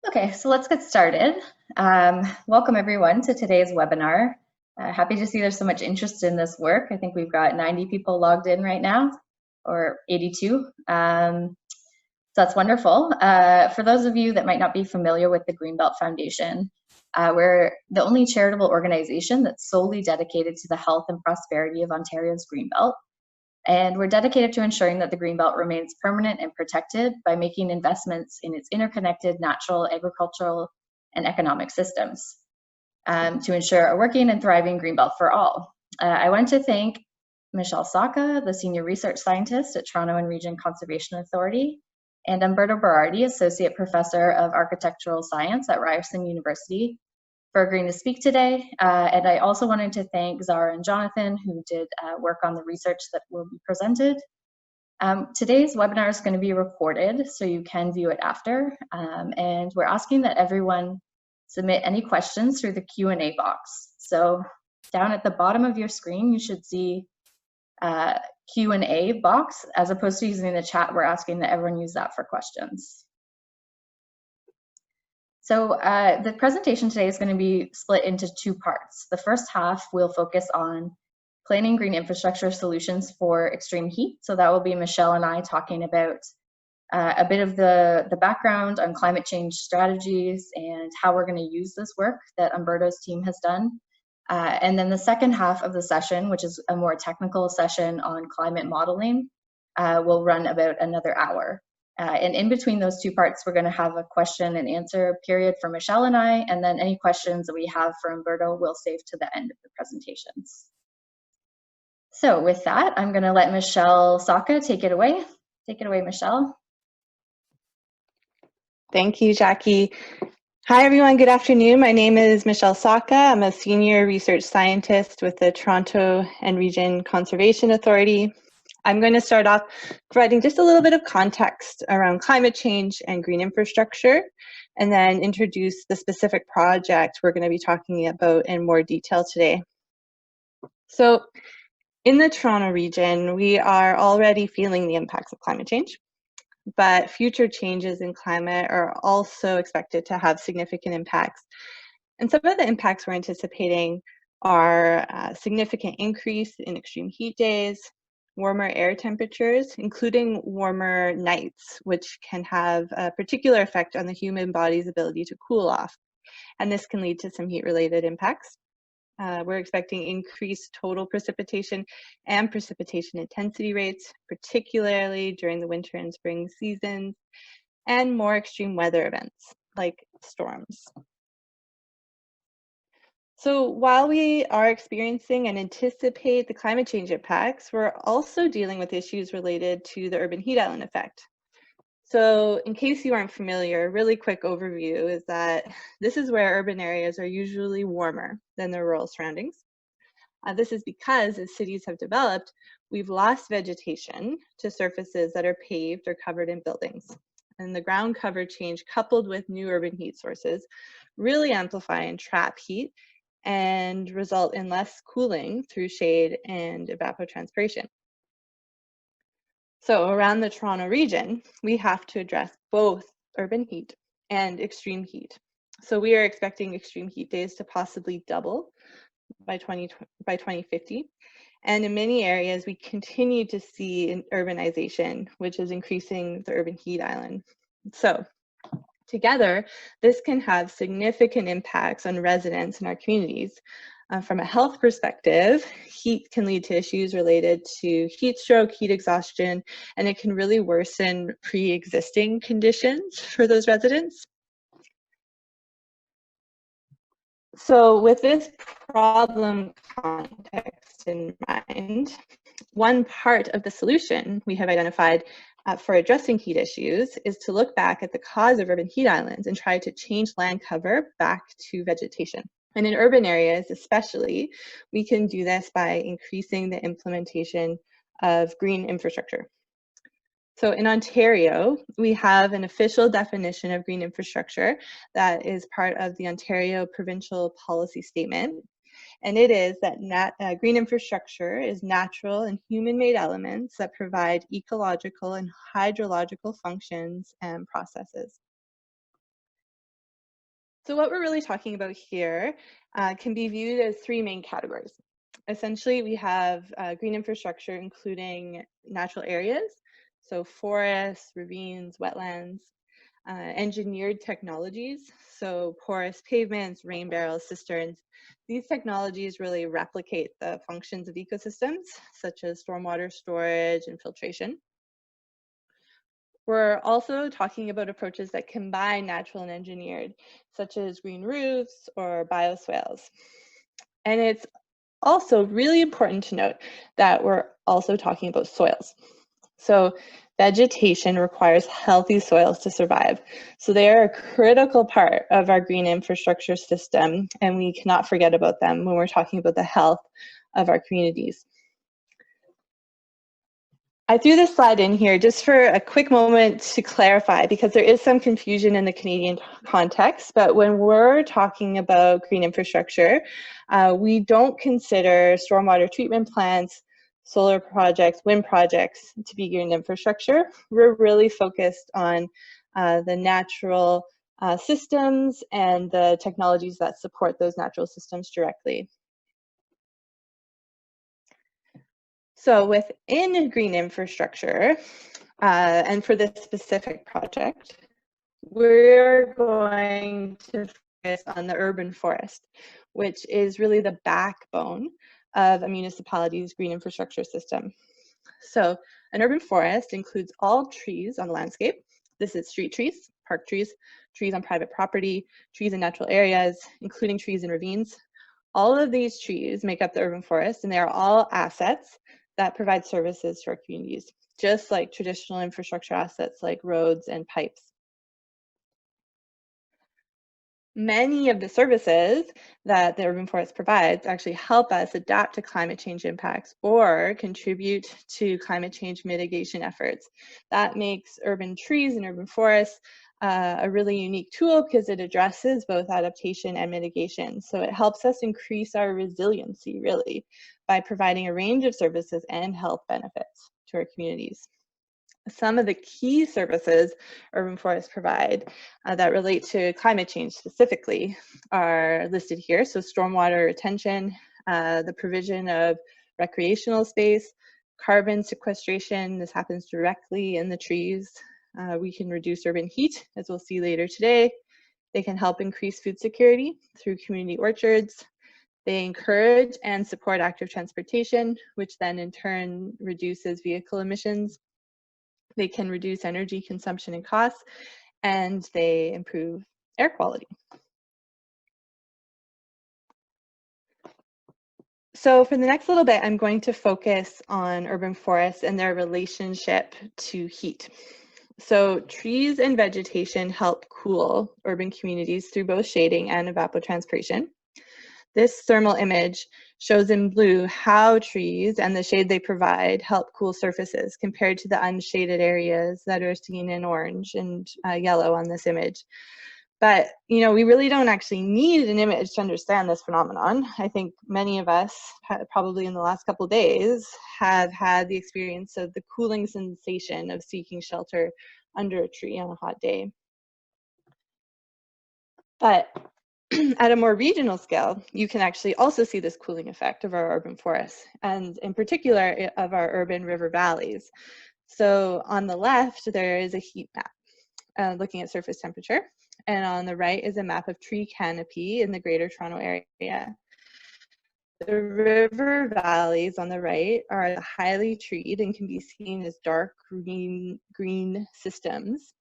Okay, so let's get started. Welcome everyone to today's webinar. Happy to see there's so much interest in this work. I think we've got 90 people logged in right now, or 82. So that's wonderful. For those of you that might not be familiar with the Greenbelt Foundation, we're the only charitable organization that's solely dedicated to the health and prosperity of Ontario's Greenbelt. And we're dedicated to ensuring that the Greenbelt remains permanent and protected by making investments in its interconnected natural, agricultural, and economic systems to ensure a working and thriving Greenbelt for all. I want to thank Michelle Sacca, the Senior Research Scientist at Toronto and Region Conservation Authority, and Umberto Berardi, Associate Professor of Architectural Science at Ryerson University, for agreeing to speak today. And I also wanted to thank Zara and Jonathan, who did work on the research that will be presented. Today's webinar is going to be recorded, so you can view it after. And we're asking that everyone submit any questions through the Q&A box. So down at the bottom of your screen, you should see Q&A box. As opposed to using the chat, we're asking that everyone use that for questions. So the presentation today is going to be split into two parts. The first half will focus on planning green infrastructure solutions for extreme heat. So that will be Michelle and I talking about a bit of the background on climate change strategies and how we're going to use this work that Umberto's team has done. And then the second half of the session, which is a more technical session on climate modeling, will run about another hour. And in between those two parts, we're going to have a question and answer period for Michelle and I, and then any questions that we have for Umberto we'll save to the end of the presentations. So with that, I'm going to let Michelle Sacca take it away. Take it away, Michelle. Thank you, Jackie. Hi, everyone. Good afternoon. My name is Michelle Sacca. I'm a senior research scientist with the Toronto and Region Conservation Authority. I'm going to start off providing just a little bit of context around climate change and green infrastructure, and then introduce the specific project we're going to be talking about in more detail today. So in the Toronto region, we are already feeling the impacts of climate change, but future changes in climate are also expected to have significant impacts. And some of the impacts we're anticipating are a significant increase in extreme heat days, warmer air temperatures, including warmer nights, which can have a particular effect on the human body's ability to cool off. And this can lead to some heat-related impacts. We're expecting increased total precipitation and precipitation intensity rates, particularly during the winter and spring seasons, and more extreme weather events like storms. So while we are experiencing and anticipate the climate change impacts, we're also dealing with issues related to the urban heat island effect. So in case you aren't familiar, a really quick overview is that this is where urban areas are usually warmer than their rural surroundings. This is because as cities have developed, we've lost vegetation to surfaces that are paved or covered in buildings. And the ground cover change coupled with new urban heat sources really amplify and trap heat and result in less cooling through shade and evapotranspiration. So around the Toronto region, we have to address both urban heat and extreme heat. So we are expecting extreme heat days to possibly double by 2050. And in many areas, we continue to see urbanization, which is increasing the urban heat island. So together, this can have significant impacts on residents in our communities. From a health perspective, heat can lead to issues related to heat stroke, heat exhaustion, and it can really worsen pre-existing conditions for those residents. So with this problem context in mind, one part of the solution we have identified for addressing heat issues is to look back at the cause of urban heat islands and try to change land cover back to vegetation. And in urban areas especially, we can do this by increasing the implementation of green infrastructure. So in Ontario, we have an official definition of green infrastructure that is part of the Ontario Provincial Policy Statement. And it is that green infrastructure is natural and human-made elements that provide ecological and hydrological functions and processes. So what we're really talking about here can be viewed as three main categories. Essentially, we have green infrastructure, including natural areas, so forests, ravines, wetlands, engineered technologies, so porous pavements, rain barrels, cisterns. These technologies really replicate the functions of ecosystems, such as stormwater storage and filtration. We're also talking about approaches that combine natural and engineered, such as green roofs or bioswales. And it's also really important to note that we're also talking about soils. So vegetation requires healthy soils to survive. So they are a critical part of our green infrastructure system, and we cannot forget about them when we're talking about the health of our communities. I threw this slide in here just for a quick moment to clarify, because there is some confusion in the Canadian context, but when we're talking about green infrastructure, we don't consider stormwater treatment plants, solar projects, wind projects to be green infrastructure. We're really focused on the natural systems and the technologies that support those natural systems directly. So within green infrastructure, and for this specific project, we're going to focus on the urban forest, which is really the backbone of a municipality's green infrastructure system. So an urban forest includes all trees on the landscape. This is street trees, park trees, trees on private property, trees in natural areas, including trees in ravines. All of these trees make up the urban forest, and they are all assets that provide services to our communities, just like traditional infrastructure assets like roads and pipes. Many of the services that the urban forest provides actually help us adapt to climate change impacts or contribute to climate change mitigation efforts. That makes urban trees and urban forests a really unique tool because it addresses both adaptation and mitigation. So it helps us increase our resiliency, really, by providing a range of services and health benefits to our communities. Some of the key services urban forests provide that relate to climate change specifically are listed here. So stormwater retention, the provision of recreational space, carbon sequestration. This happens directly in the trees. We can reduce urban heat, as we'll see later today. They can help increase food security through community orchards. They encourage and support active transportation, which then in turn reduces vehicle emissions. They can reduce energy consumption and costs, and they improve air quality. So for the next little bit, I'm going to focus on urban forests and their relationship to heat. So trees and vegetation help cool urban communities through both shading and evapotranspiration. This thermal image shows in blue how trees and the shade they provide help cool surfaces compared to the unshaded areas that are seen in orange and yellow on this image. But, you know, we really don't actually need an image to understand this phenomenon. I think many of us, probably in the last couple of days, have had the experience of the cooling sensation of seeking shelter under a tree on a hot day. But at a more regional scale, you can actually also see this cooling effect of our urban forests, and in particular of our urban river valleys. So on the left, there is a heat map looking at surface temperature, and on the right is a map of tree canopy in the Greater Toronto Area. The river valleys on the right are highly treed and can be seen as dark green systems,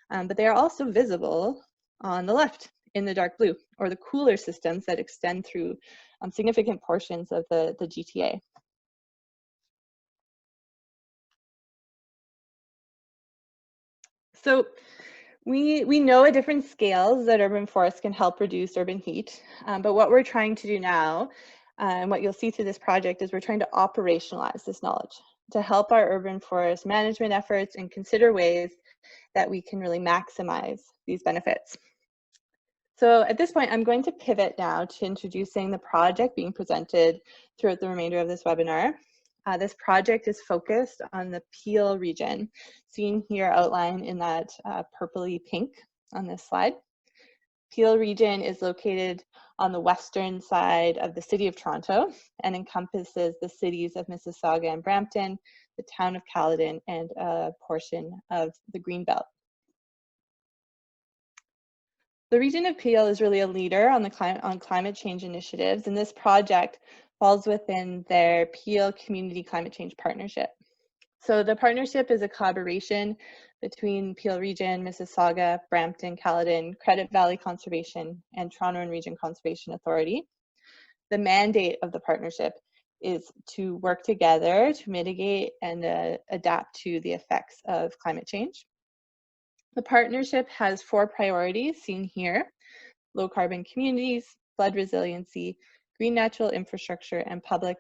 but they are also visible on the left in the dark blue, or the cooler systems that extend through significant portions of the GTA. So we know at different scales that urban forests can help reduce urban heat, but what we're trying to do now, and what you'll see through this project, is we're trying to operationalize this knowledge to help our urban forest management efforts and consider ways that we can really maximize these benefits. So at this point, I'm going to pivot now to introducing the project being presented throughout the remainder of this webinar. This project is focused on the Peel region, seen here outlined in that purpley pink on this slide. Peel region is located on the western side of the city of Toronto and encompasses the cities of Mississauga and Brampton, the town of Caledon, and a portion of the Greenbelt. The region of Peel is really a leader on climate change initiatives, and this project falls within their Peel Community Climate Change Partnership. So the partnership is a collaboration between Peel Region, Mississauga, Brampton, Caledon, Credit Valley Conservation, and Toronto and Region Conservation Authority. The mandate of the partnership is to work together to mitigate and adapt to the effects of climate change. The partnership has 4 priorities seen here: low carbon communities, flood resiliency, green natural infrastructure, and public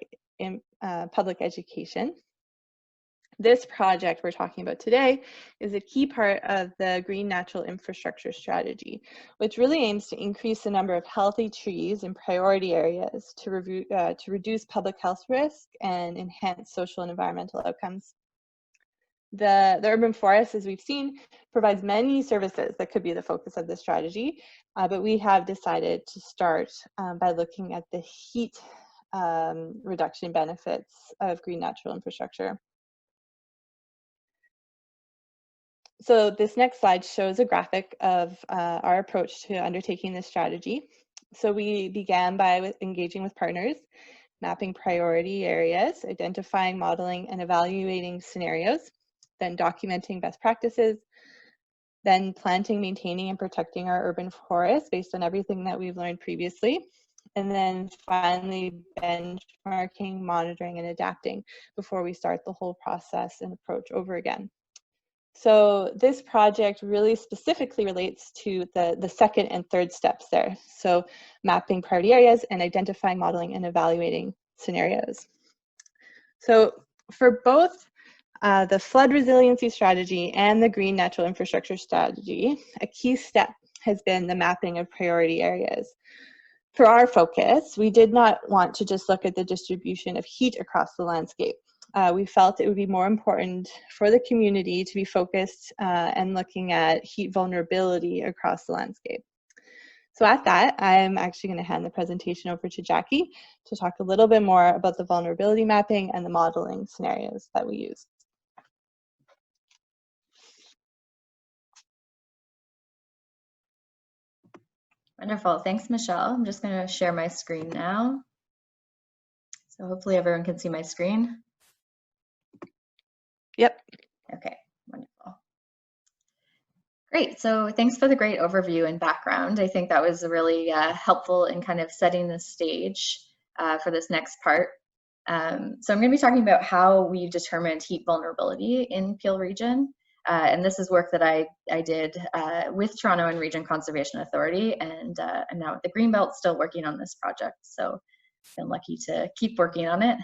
education. This project we're talking about today is a key part of the Green Natural Infrastructure Strategy, which really aims to increase the number of healthy trees in priority areas to reduce public health risk and enhance social and environmental outcomes. The urban forest, as we've seen, provides many services that could be the focus of the strategy, but we have decided to start by looking at the heat reduction benefits of green natural infrastructure. So this next slide shows a graphic of our approach to undertaking this strategy. So we began by engaging with partners, mapping priority areas, identifying, modeling, and evaluating scenarios, then documenting best practices, then planting, maintaining, and protecting our urban forests based on everything that we've learned previously, and then finally benchmarking, monitoring, and adapting before we start the whole process and approach over again. So this project really specifically relates to the second and third steps there. So mapping priority areas and identifying, modeling, and evaluating scenarios. So for both the flood resiliency strategy and the green natural infrastructure strategy, a key step has been the mapping of priority areas. For our focus, we did not want to just look at the distribution of heat across the landscape. We felt it would be more important for the community to be focused and looking at heat vulnerability across the landscape. So at that, I'm actually going to hand the presentation over to Jackie to talk a little bit more about the vulnerability mapping and the modeling scenarios that we use. Wonderful. Thanks, Michelle. I'm just going to share my screen now. So hopefully everyone can see my screen. Yep. Okay, wonderful. Great. So thanks for the great overview and background. I think that was really helpful in kind of setting the stage for this next part. So I'm going to be talking about how we determined heat vulnerability in Peel Region. And this is work that I did with Toronto and Region Conservation Authority, and I'm now at the Greenbelt still working on this project. So I've been lucky to keep working on it.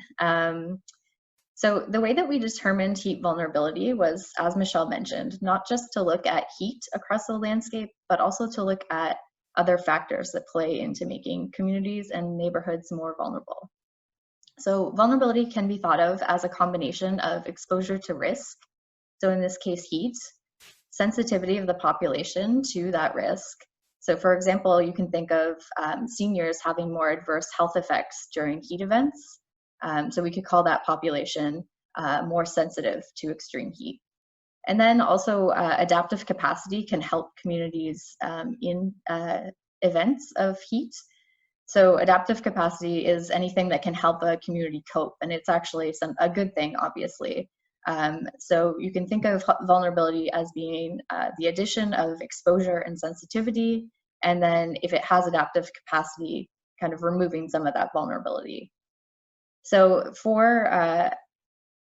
So the way that we determined heat vulnerability was, as Michelle mentioned, not just to look at heat across the landscape, but also to look at other factors that play into making communities and neighborhoods more vulnerable. So vulnerability can be thought of as a combination of exposure to risk, so in this case heat, sensitivity of the population to that risk. So for example, you can think of seniors having more adverse health effects during heat events. So we could call that population more sensitive to extreme heat. And then also adaptive capacity can help communities in events of heat. So adaptive capacity is anything that can help a community cope, and it's actually a good thing, obviously. So you can think of vulnerability as being the addition of exposure and sensitivity, and then if it has adaptive capacity, kind of removing some of that vulnerability. So for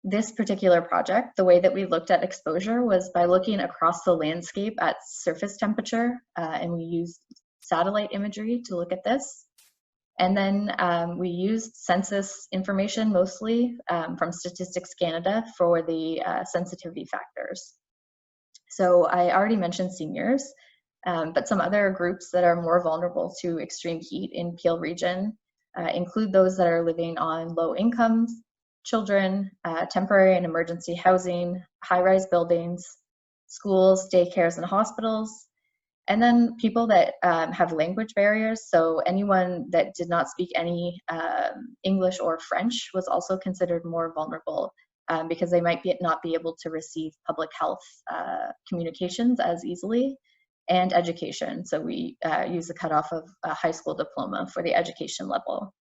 this particular project, the way that we looked at exposure was by looking across the landscape at surface temperature, and we used satellite imagery to look at this. And then we used census information mostly from Statistics Canada for the sensitivity factors. So I already mentioned seniors, but some other groups that are more vulnerable to extreme heat in Peel Region include those that are living on low incomes, children, temporary and emergency housing, high-rise buildings, schools, daycares, and hospitals, And then people that have language barriers, so anyone that did not speak any English or French was also considered more vulnerable because they might not be able to receive public health communications as easily, and education. So we use the cutoff of a high school diploma for the education level.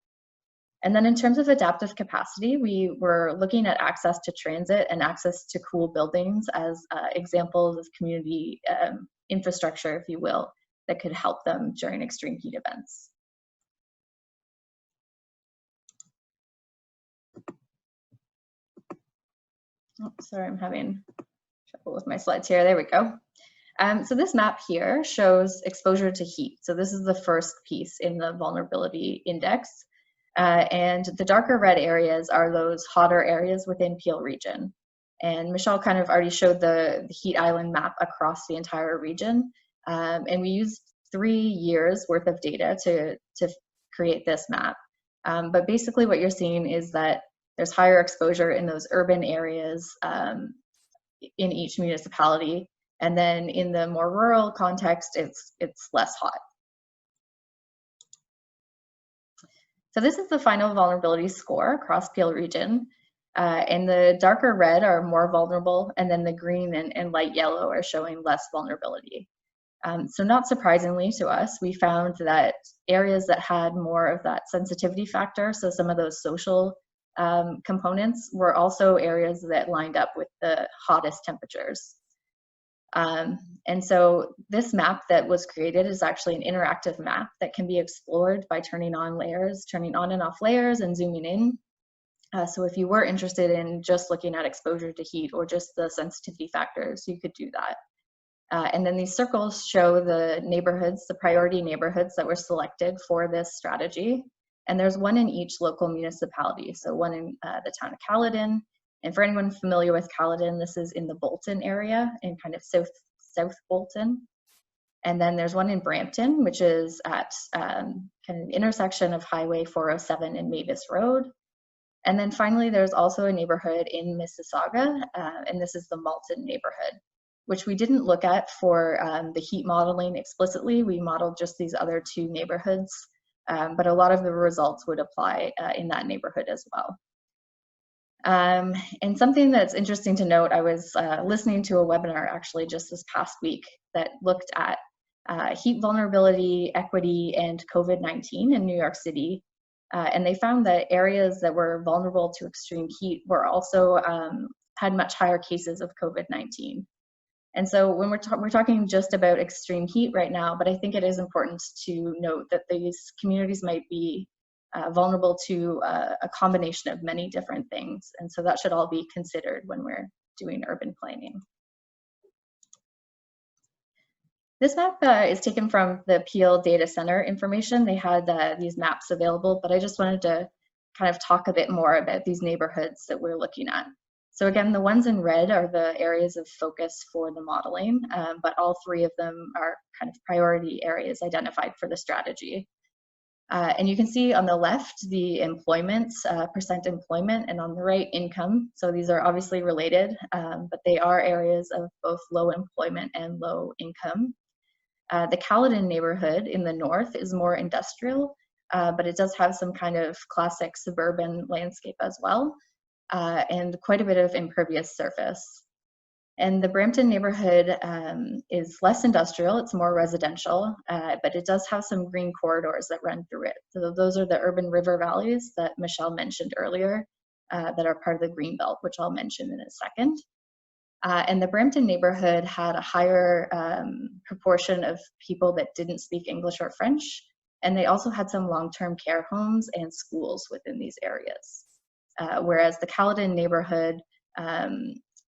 And then in terms of adaptive capacity, we were looking at access to transit and access to cool buildings as examples of community infrastructure, if you will, that could help them during extreme heat events. Oh, sorry, I'm having trouble with my slides here. There we go. So this map here shows exposure to heat. So this is the first piece in the vulnerability index. And the darker red areas are those hotter areas within Peel region. And Michelle kind of already showed the heat island map across the entire region. And we used 3 years worth of data to create this map. But basically what you're seeing is that there's higher exposure in those urban areas in each municipality. And then in the more rural context, it's less hot. So this is the final vulnerability score across Peel region. And the darker red are more vulnerable, and then the green and light yellow are showing less vulnerability. So not surprisingly to us, we found that areas that had more of that sensitivity factor, so some of those social components, were also areas that lined up with the hottest temperatures. And so this map that was created is actually an interactive map that can be explored by turning on and off layers and zooming in. So if you were interested in just looking at exposure to heat or just the sensitivity factors, you could do that. And then these circles show the neighborhoods, the priority neighborhoods that were selected for this strategy. And there's one in each local municipality. So one in the town of Caledon. And for anyone familiar with Caledon, this is in the Bolton area, in kind of South Bolton. And then there's one in Brampton, which is at kind of the intersection of Highway 407 and Mavis Road. And then finally, there's also a neighborhood in Mississauga, and this is the Malton neighborhood, which we didn't look at for the heat modeling explicitly. We modeled just these other 2 neighborhoods, but a lot of the results would apply in that neighborhood as well. And something that's interesting to note, I was listening to a webinar actually just this past week that looked at heat vulnerability, equity, and COVID-19 in New York City. And they found that areas that were vulnerable to extreme heat were also had much higher cases of COVID-19. And so when we're talking just about extreme heat right now, but I think it is important to note that these communities might be vulnerable to a combination of many different things. And so that should all be considered when we're doing urban planning. This map is taken from the Peel Data Center information. They had these maps available, but I just wanted to kind of talk a bit more about these neighborhoods that we're looking at. So again, the ones in red are the areas of focus for the modeling, but all 3 of them are kind of priority areas identified for the strategy. And you can see on the left the employment, percent employment, and on the right income. So these are obviously related, but they are areas of both low employment and low income. The Caledon neighborhood in the north is more industrial, but it does have some kind of classic suburban landscape as well, and quite a bit of impervious surface. And the Brampton neighborhood is less industrial, it's more residential, but it does have some green corridors that run through it. So those are the urban river valleys that Michelle mentioned earlier that are part of the Greenbelt, which I'll mention in a second. And the Brampton neighborhood had a higher proportion of people that didn't speak English or French, and they also had some long-term care homes and schools within these areas. Whereas the Caledon neighborhood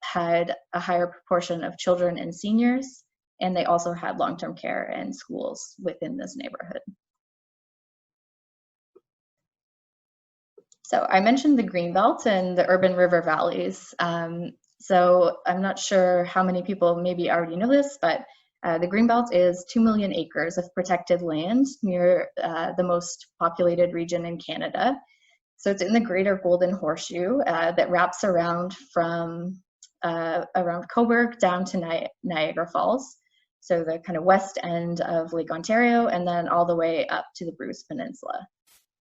had a higher proportion of children and seniors, and they also had long-term care and schools within this neighborhood. So I mentioned the Greenbelt and the urban river valleys. So I'm not sure how many people maybe already know this, but the Greenbelt is 2 million acres of protected land near the most populated region in Canada. So it's in the Greater Golden Horseshoe that wraps around from around Cobourg down to Niagara Falls. so the kind of west end of Lake Ontario, and then all the way up to the Bruce Peninsula.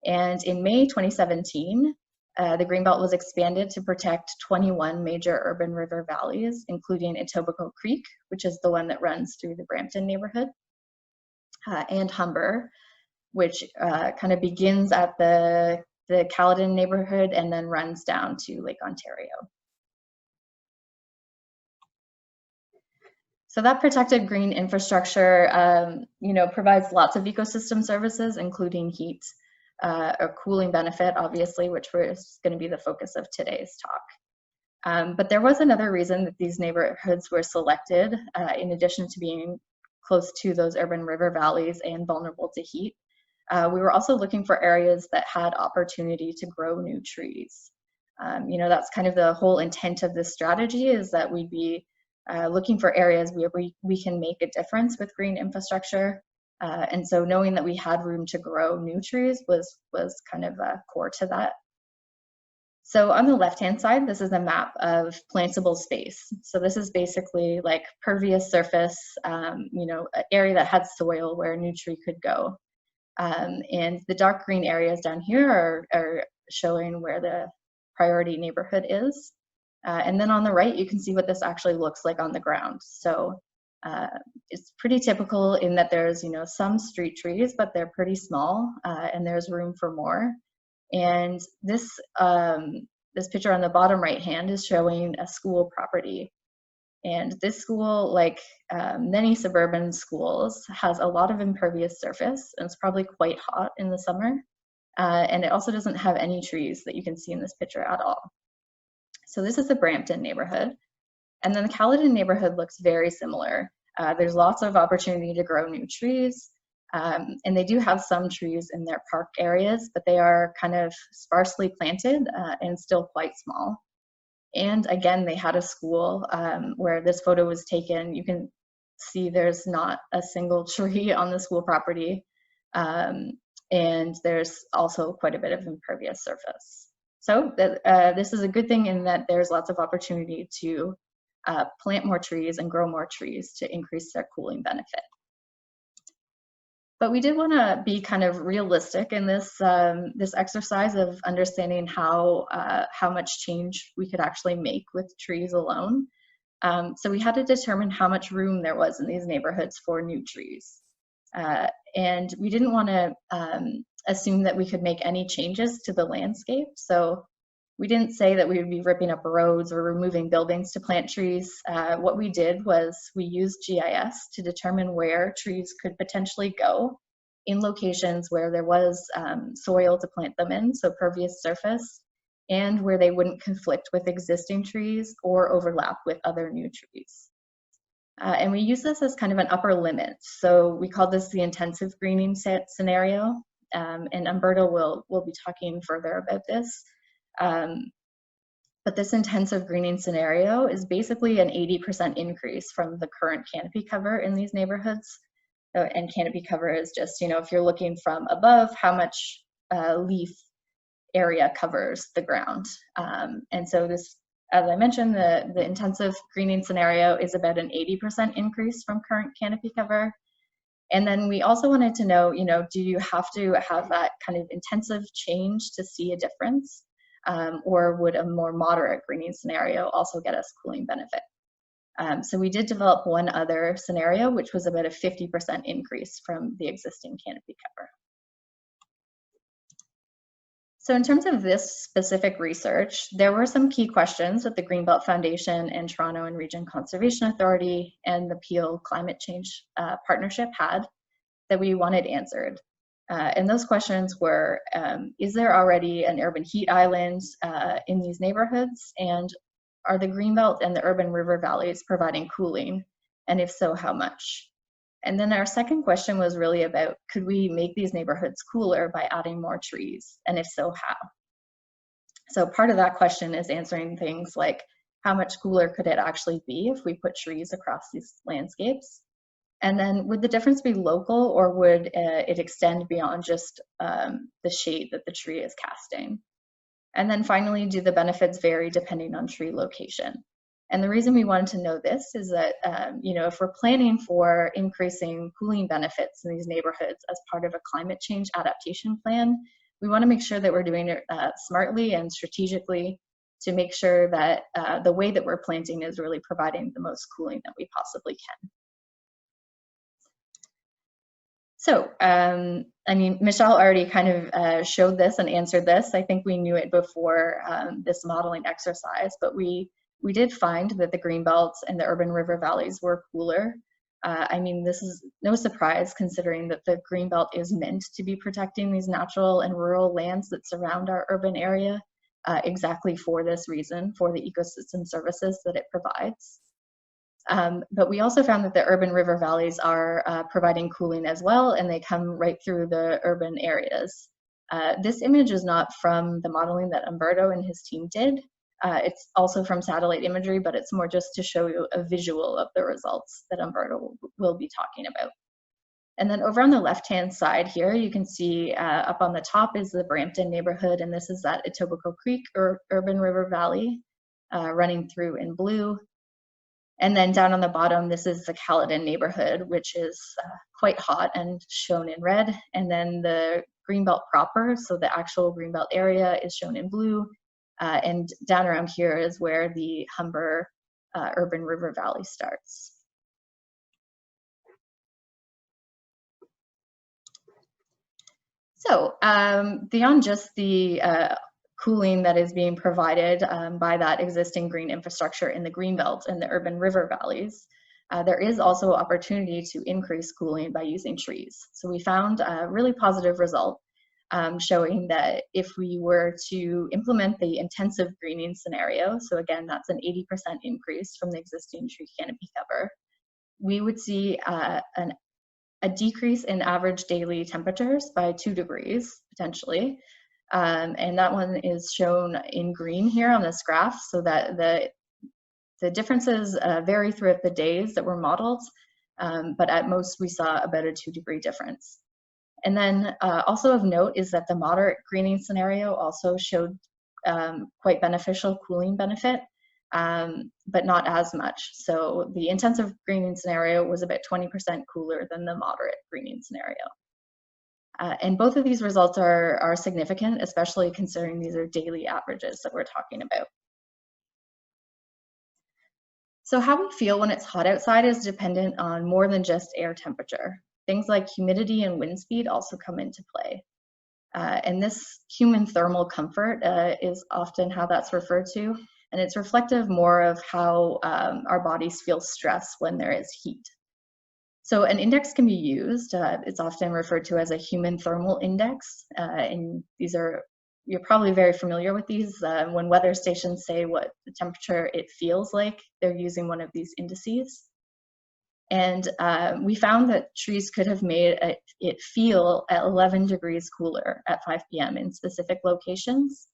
And in May 2017, the Greenbelt was expanded to protect 21 major urban river valleys, including Etobicoke Creek, which is the one that runs through the Brampton neighborhood, and Humber, which kind of begins at the Caledon neighborhood and then runs down to Lake Ontario. So that protected green infrastructure, provides lots of ecosystem services, including heat, or cooling benefit, obviously, which is going to be the focus of today's talk. But there was another reason that these neighborhoods were selected, in addition to being close to those urban river valleys and vulnerable to heat. We were also looking for areas that had opportunity to grow new trees. That's kind of the whole intent of this strategy, is that we'd be looking for areas where we can make a difference with green infrastructure. And so knowing that we had room to grow new trees was kind of core to that. So on the left-hand side, this is a map of plantable space. So this is basically like pervious surface, an area that had soil where a new tree could go. And the dark green areas down here are showing where the priority neighborhood is. And then on the right, you can see what this actually looks like on the ground. So it's pretty typical in that there's, some street trees, but they're pretty small, and there's room for more. And this picture on the bottom right hand is showing a school property. And this school, like many suburban schools, has a lot of impervious surface, and it's probably quite hot in the summer. And it also doesn't have any trees that you can see in this picture at all. So this is the Brampton neighborhood. And then the Caledon neighborhood looks very similar. There's lots of opportunity to grow new trees. And they do have some trees in their park areas, but they are kind of sparsely planted and still quite small. And again, they had a school where this photo was taken. You can see there's not a single tree on the school property. And there's also quite a bit of impervious surface. So this is a good thing in that there's lots of opportunity to plant more trees and grow more trees to increase their cooling benefit. But we did want to be kind of realistic in this this exercise of understanding how much change we could actually make with trees alone. So we had to determine how much room there was in these neighborhoods for new trees. And we didn't want to assume that we could make any changes to the landscape. So we didn't say that we would be ripping up roads or removing buildings to plant trees. What we did was we used GIS to determine where trees could potentially go in locations where there was soil to plant them in, so pervious surface, and where they wouldn't conflict with existing trees or overlap with other new trees. And we use this as kind of an upper limit. So we call this the intensive greening scenario. And Umberto will be talking further about this. But this intensive greening scenario is basically an 80% increase from the current canopy cover in these neighborhoods. And canopy cover is just, if you're looking from above, how much leaf area covers the ground. And so this, as I mentioned, the intensive greening scenario is about an 80% increase from current canopy cover. And then we also wanted to know, do you have to have that kind of intensive change to see a difference? Or would a more moderate greening scenario also get us cooling benefit? So we did develop one other scenario, which was about a 50% increase from the existing canopy cover. So in terms of this specific research, there were some key questions that the Greenbelt Foundation and Toronto and Region Conservation Authority and the Peel Climate Change Partnership had that we wanted answered. And those questions were, is there already an urban heat island in these neighborhoods? And are the Greenbelt and the urban river valleys providing cooling? And if so, how much? And then our second question was really about, could we make these neighborhoods cooler by adding more trees? And if so, how? So part of that question is answering things like, how much cooler could it actually be if we put trees across these landscapes? And then would the difference be local, or would it extend beyond just the shade that the tree is casting? And then finally, do the benefits vary depending on tree location? And the reason we wanted to know this is that, if we're planning for increasing cooling benefits in these neighborhoods as part of a climate change adaptation plan, we want to make sure that we're doing it smartly and strategically to make sure that the way that we're planting is really providing the most cooling that we possibly can. So, Michelle already kind of showed this and answered this. I think we knew it before this modeling exercise, but we did find that the Greenbelt and the urban river valleys were cooler. This is no surprise considering that the Greenbelt is meant to be protecting these natural and rural lands that surround our urban area exactly for this reason, for the ecosystem services that it provides. But we also found that the urban river valleys are providing cooling as well, and they come right through the urban areas. This image is not from the modeling that Umberto and his team did. It's also from satellite imagery, but it's more just to show you a visual of the results that Umberto will be talking about. And then over on the left-hand side here, you can see up on the top is the Brampton neighborhood, and this is that Etobicoke Creek or urban river valley running through in blue. And then down on the bottom, this is the Caledon neighborhood, which is quite hot and shown in red. And then the Greenbelt proper, so the actual Greenbelt area is shown in blue. And down around here is where the Humber urban river valley starts. So beyond just the cooling that is being provided by that existing green infrastructure in the Greenbelt and the urban river valleys, there is also opportunity to increase cooling by using trees. So we found a really positive result showing that if we were to implement the intensive greening scenario, so again, that's an 80% increase from the existing tree canopy cover, we would see a decrease in average daily temperatures by 2 degrees, potentially. And that one is shown in green here on this graph, so that the differences vary throughout the days that were modeled, but at most we saw about a 2-degree difference. And then also of note is that the moderate greening scenario also showed quite beneficial cooling benefit, but not as much. So the intensive greening scenario was about 20% cooler than the moderate greening scenario. And both of these results are significant, especially considering these are daily averages that we're talking about. So how we feel when it's hot outside is dependent on more than just air temperature. Things like humidity and wind speed also come into play. And this human thermal comfort is often how that's referred to, and it's reflective more of how our bodies feel stress when there is heat. So an index can be used, it's often referred to as a human thermal index, and these are, you're probably very familiar with these. When weather stations say what the temperature it feels like, they're using one of these indices. And we found that trees could have made it feel at 11 degrees cooler at 5 p.m. in specific locations,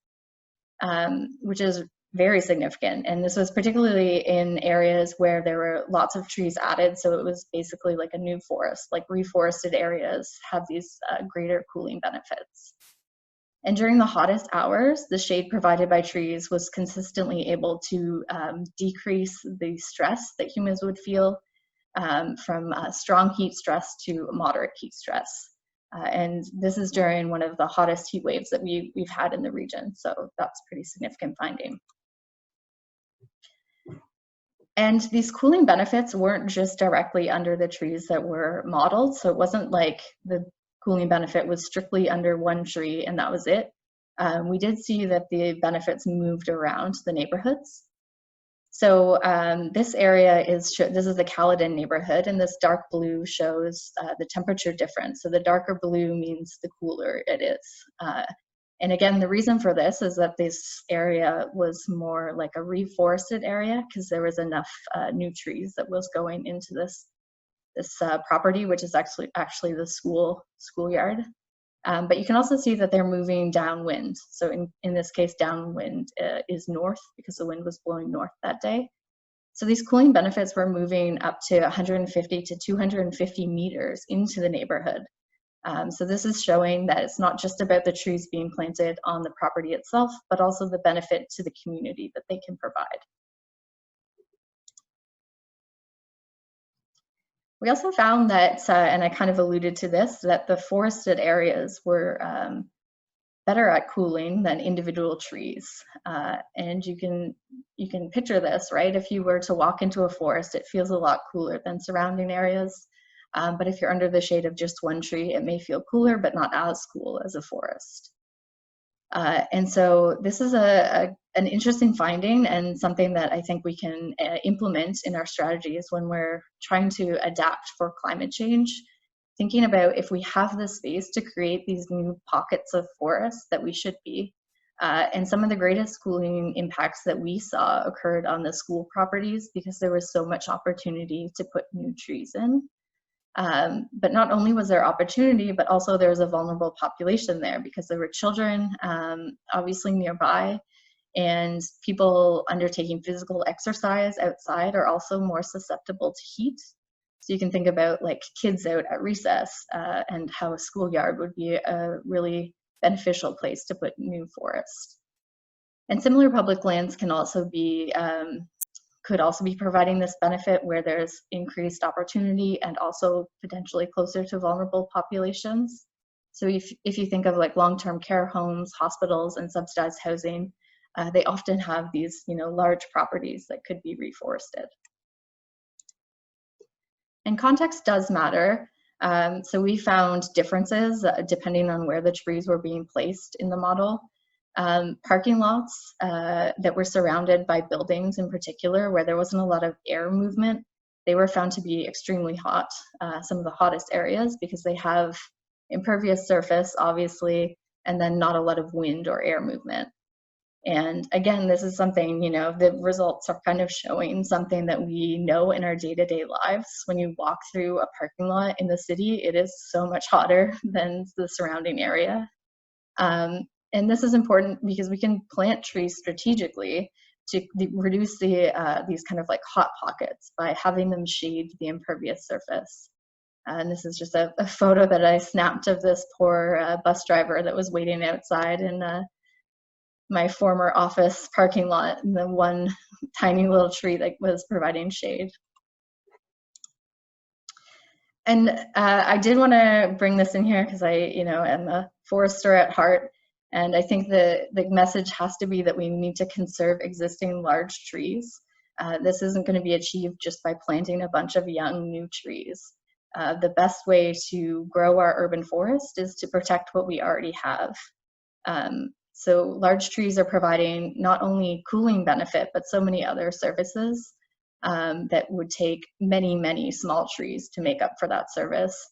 which is very significant. And this was particularly in areas where there were lots of trees added. So it was basically like a new forest, like reforested areas have these greater cooling benefits. And during the hottest hours, the shade provided by trees was consistently able to decrease the stress that humans would feel from strong heat stress to moderate heat stress. And this is during one of the hottest heat waves that we've had in the region. So that's a pretty significant finding. And these cooling benefits weren't just directly under the trees that were modeled. So it wasn't like the cooling benefit was strictly under one tree and that was it. We did see that the benefits moved around the neighborhoods. So this area this is the Caledon neighborhood, and this dark blue shows the temperature difference. So the darker blue means the cooler it is. And again, the reason for this is that this area was more like a reforested area because there was enough new trees that was going into this property, which is actually the schoolyard. But you can also see that they're moving downwind. So in this case, downwind is north because the wind was blowing north that day. So these cooling benefits were moving up to 150 to 250 meters into the neighborhood. So this is showing that it's not just about the trees being planted on the property itself, but also the benefit to the community that they can provide. We also found that, and I kind of alluded to this, that the forested areas were better at cooling than individual trees. And you can picture this, right? If you were to walk into a forest, it feels a lot cooler than surrounding areas. But if you're under the shade of just one tree, it may feel cooler, but not as cool as a forest. And so this is an interesting finding and something that I think we can implement in our strategies when we're trying to adapt for climate change. Thinking about if we have the space to create these new pockets of forest that we should be. And some of the greatest cooling impacts that we saw occurred on the school properties because there was so much opportunity to put new trees in. But not only was there opportunity, but also there was a vulnerable population there because there were children obviously nearby, and people undertaking physical exercise outside are also more susceptible to heat. So you can think about like kids out at recess and how a schoolyard would be a really beneficial place to put new forest. And similar public lands can also be could also be providing this benefit where there's increased opportunity and also potentially closer to vulnerable populations. So if you think of like long-term care homes, hospitals, and subsidized housing, they often have these large properties that could be reforested. And context does matter. So we found differences depending on where the trees were being placed in the model. Parking lots that were surrounded by buildings in particular, where there wasn't a lot of air movement, they were found to be extremely hot, some of the hottest areas, because they have impervious surface, obviously, and then not a lot of wind or air movement. And again, this is something, the results are kind of showing something that we know in our day-to-day lives. When you walk through a parking lot in the city, it is so much hotter than the surrounding area. And this is important because we can plant trees strategically to reduce these kind of like hot pockets by having them shade the impervious surface. And this is just a photo that I snapped of this poor bus driver that was waiting outside in my former office parking lot, and the one tiny little tree that was providing shade. And I did want to bring this in here because I, am a forester at heart. And I think the message has to be that we need to conserve existing large trees. This isn't going to be achieved just by planting a bunch of young new trees. The best way to grow our urban forest is to protect what we already have. So large trees are providing not only cooling benefit, but so many other services that would take many, many small trees to make up for that service.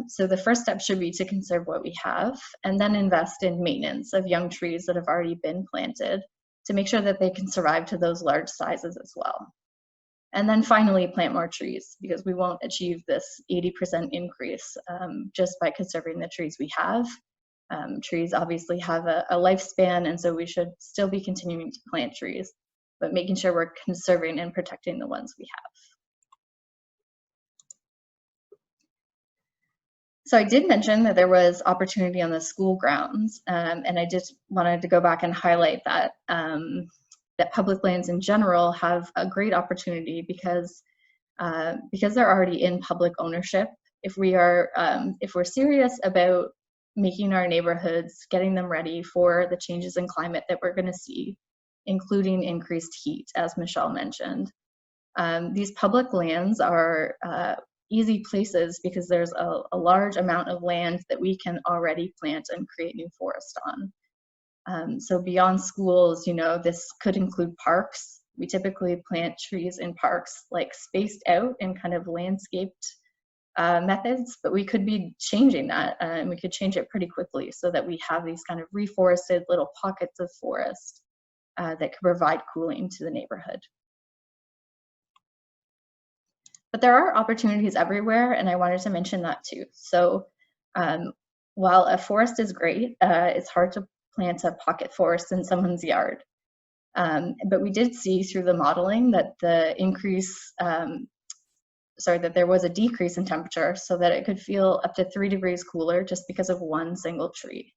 So the first step should be to conserve what we have and then invest in maintenance of young trees that have already been planted to make sure that they can survive to those large sizes as well. And then finally plant more trees, because we won't achieve this 80% increase just by conserving the trees we have. Trees obviously have a lifespan, and so we should still be continuing to plant trees, but making sure we're conserving and protecting the ones we have. So I did mention that there was opportunity on the school grounds, and I just wanted to go back and highlight that that public lands in general have a great opportunity because they're already in public ownership. If we're serious about making our neighborhoods, getting them ready for the changes in climate that we're going to see, including increased heat, as Michelle mentioned. These public lands are easy places because there's a large amount of land that we can already plant and create new forest on. So beyond schools, this could include parks. We typically plant trees in parks like spaced out in kind of landscaped methods, but we could be changing that, and we could change it pretty quickly so that we have these kind of reforested little pockets of forest that could provide cooling to the neighborhood. But there are opportunities everywhere, and I wanted to mention that too. So while a forest is great, it's hard to plant a pocket forest in someone's yard. But we did see through the modeling that that there was a decrease in temperature so that it could feel up to 3 degrees cooler just because of one single tree.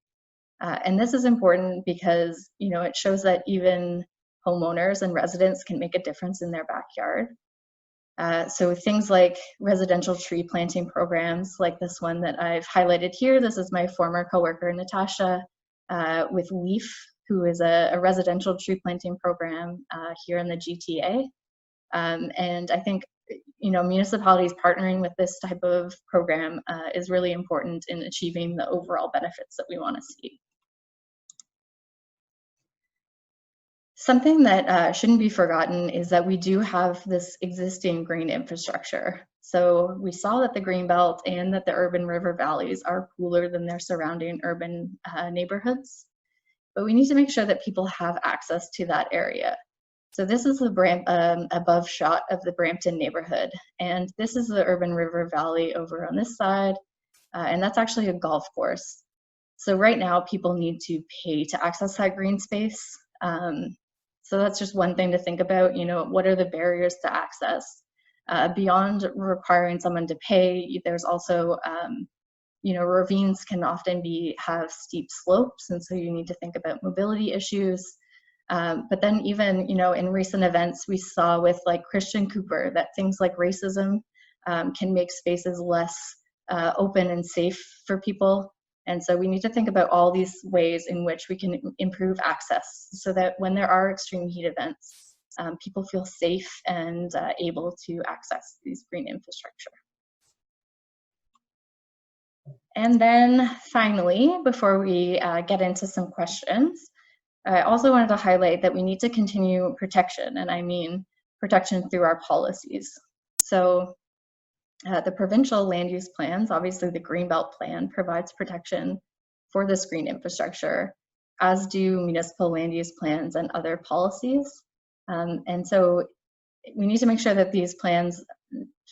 And this is important because, it shows that even homeowners and residents can make a difference in their backyard. So things like residential tree planting programs like this one that I've highlighted here. This is my former coworker, Natasha, with LEAF, who is a residential tree planting program here in the GTA. And I think, you know, municipalities partnering with this type of program is really important in achieving the overall benefits that we want to see. Something that shouldn't be forgotten is that we do have this existing green infrastructure. So we saw that the Greenbelt and that the urban river valleys are cooler than their surrounding urban neighborhoods, but we need to make sure that people have access to that area. So this is the above shot of the Brampton neighborhood, and this is the urban river valley over on this side, and that's actually a golf course. So right now people need to pay to access that green space. So that's just one thing to think about, you know, what are the barriers to access? Beyond requiring someone to pay, there's also, you know, ravines can often have steep slopes, and so you need to think about mobility issues. But then even, you know, in recent events, we saw with like Christian Cooper that things like racism can make spaces less open and safe for people. And so we need to think about all these ways in which we can improve access so that when there are extreme heat events, people feel safe and able to access these green infrastructure. And then finally, before we get into some questions, I also wanted to highlight that we need to continue protection, and I mean protection through our policies. So the provincial land use plans, obviously the Greenbelt plan, provides protection for this green infrastructure, as do municipal land use plans and other policies. And so we need to make sure that these plans,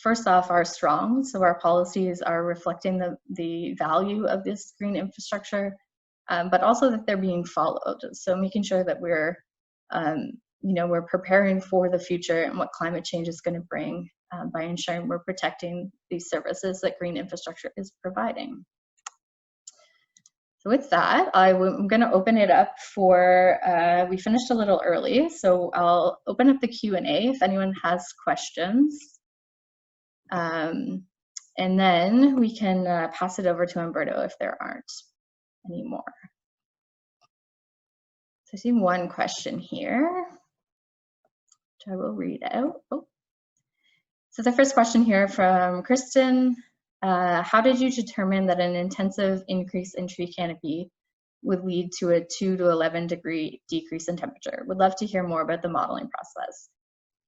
first off, are strong, so our policies are reflecting the value of this green infrastructure, but also that they're being followed. So making sure that we're, you know, we're preparing for the future and what climate change is going to bring by ensuring we're protecting these services that green infrastructure is providing. So with that, I'm going to open it up for, we finished a little early, so I'll open up the Q&A if anyone has questions. And then we can pass it over to Umberto if there aren't any more. So I see one question here, which I will read out. Oh. So the first question here from Kristen, how did you determine that an intensive increase in tree canopy would lead to a 2 to 11 degree decrease in temperature? Would love to hear more about the modeling process.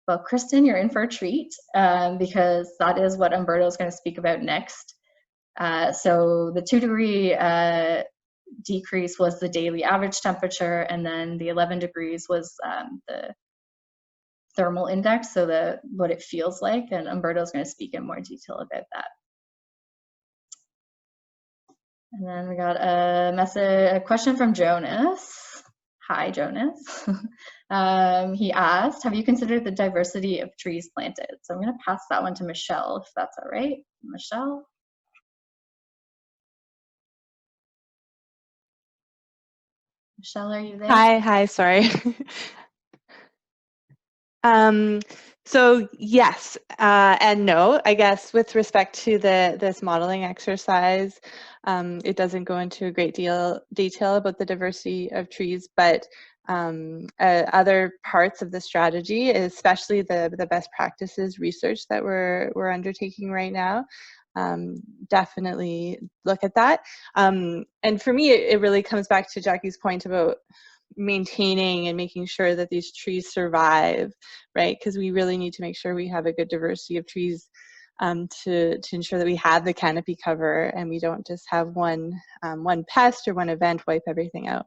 Well, Kristen, you're in for a treat because that is what Umberto is going to speak about next. So the 2 degree decrease was the daily average temperature, and then the 11 degrees was the thermal index, so what it feels like, and Umberto is going to speak in more detail about that. And then we got a question from Jonas. Hi, Jonas. He asked, have you considered the diversity of trees planted? So I'm going to pass that one to Michelle, if that's all right. Michelle? Michelle, are you there? Hi, sorry. So yes and no, I guess, with respect to this modeling exercise. It doesn't go into a great deal detail about the diversity of trees, but other parts of the strategy, especially the best practices research that we're undertaking right now, definitely look at that. And for me, it really comes back to Jackie's point about maintaining and making sure that these trees survive, right? Because we really need to make sure we have a good diversity of trees to ensure that we have the canopy cover and we don't just have one pest or one event wipe everything out.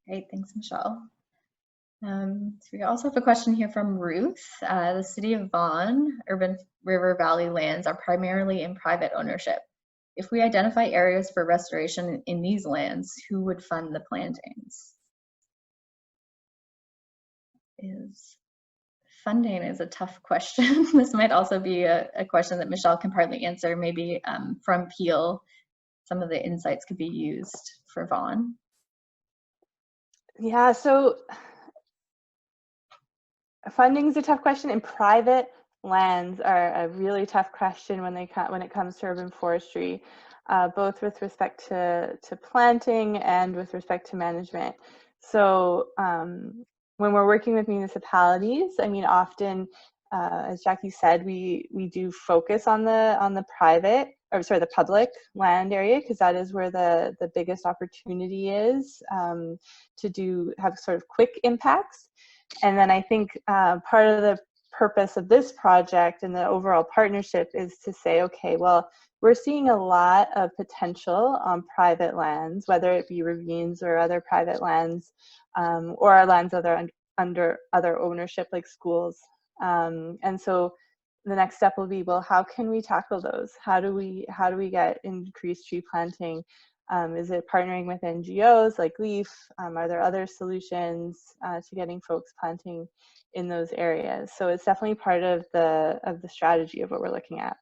Great, thanks, Michelle. So we also have a question here from Ruth. The city of Vaughan, urban river valley lands are primarily in private ownership. If we identify areas for restoration in these lands, who would fund the plantings? Funding is a tough question. This might also be a question that Michelle can partly answer. Maybe from Peel, some of the insights could be used for Vaughan. Yeah, so funding is a tough question, and private lands are a really tough question when it comes to urban forestry, both with respect to planting and with respect to management. So when we're working with municipalities, I mean, often, as Jackie said, we do focus on the the public land area, because that is where the biggest opportunity is to have sort of quick impacts. And then I think part of the purpose of this project and the overall partnership is to say, okay, well, we're seeing a lot of potential on private lands, whether it be ravines or other private lands, or our lands under other ownership like schools. And so the next step will be, well, how can we tackle those? How do we get increased tree planting? Is it partnering with NGOs like LEAF? Are there other solutions to getting folks planting in those areas? So it's definitely part of the strategy of what we're looking at.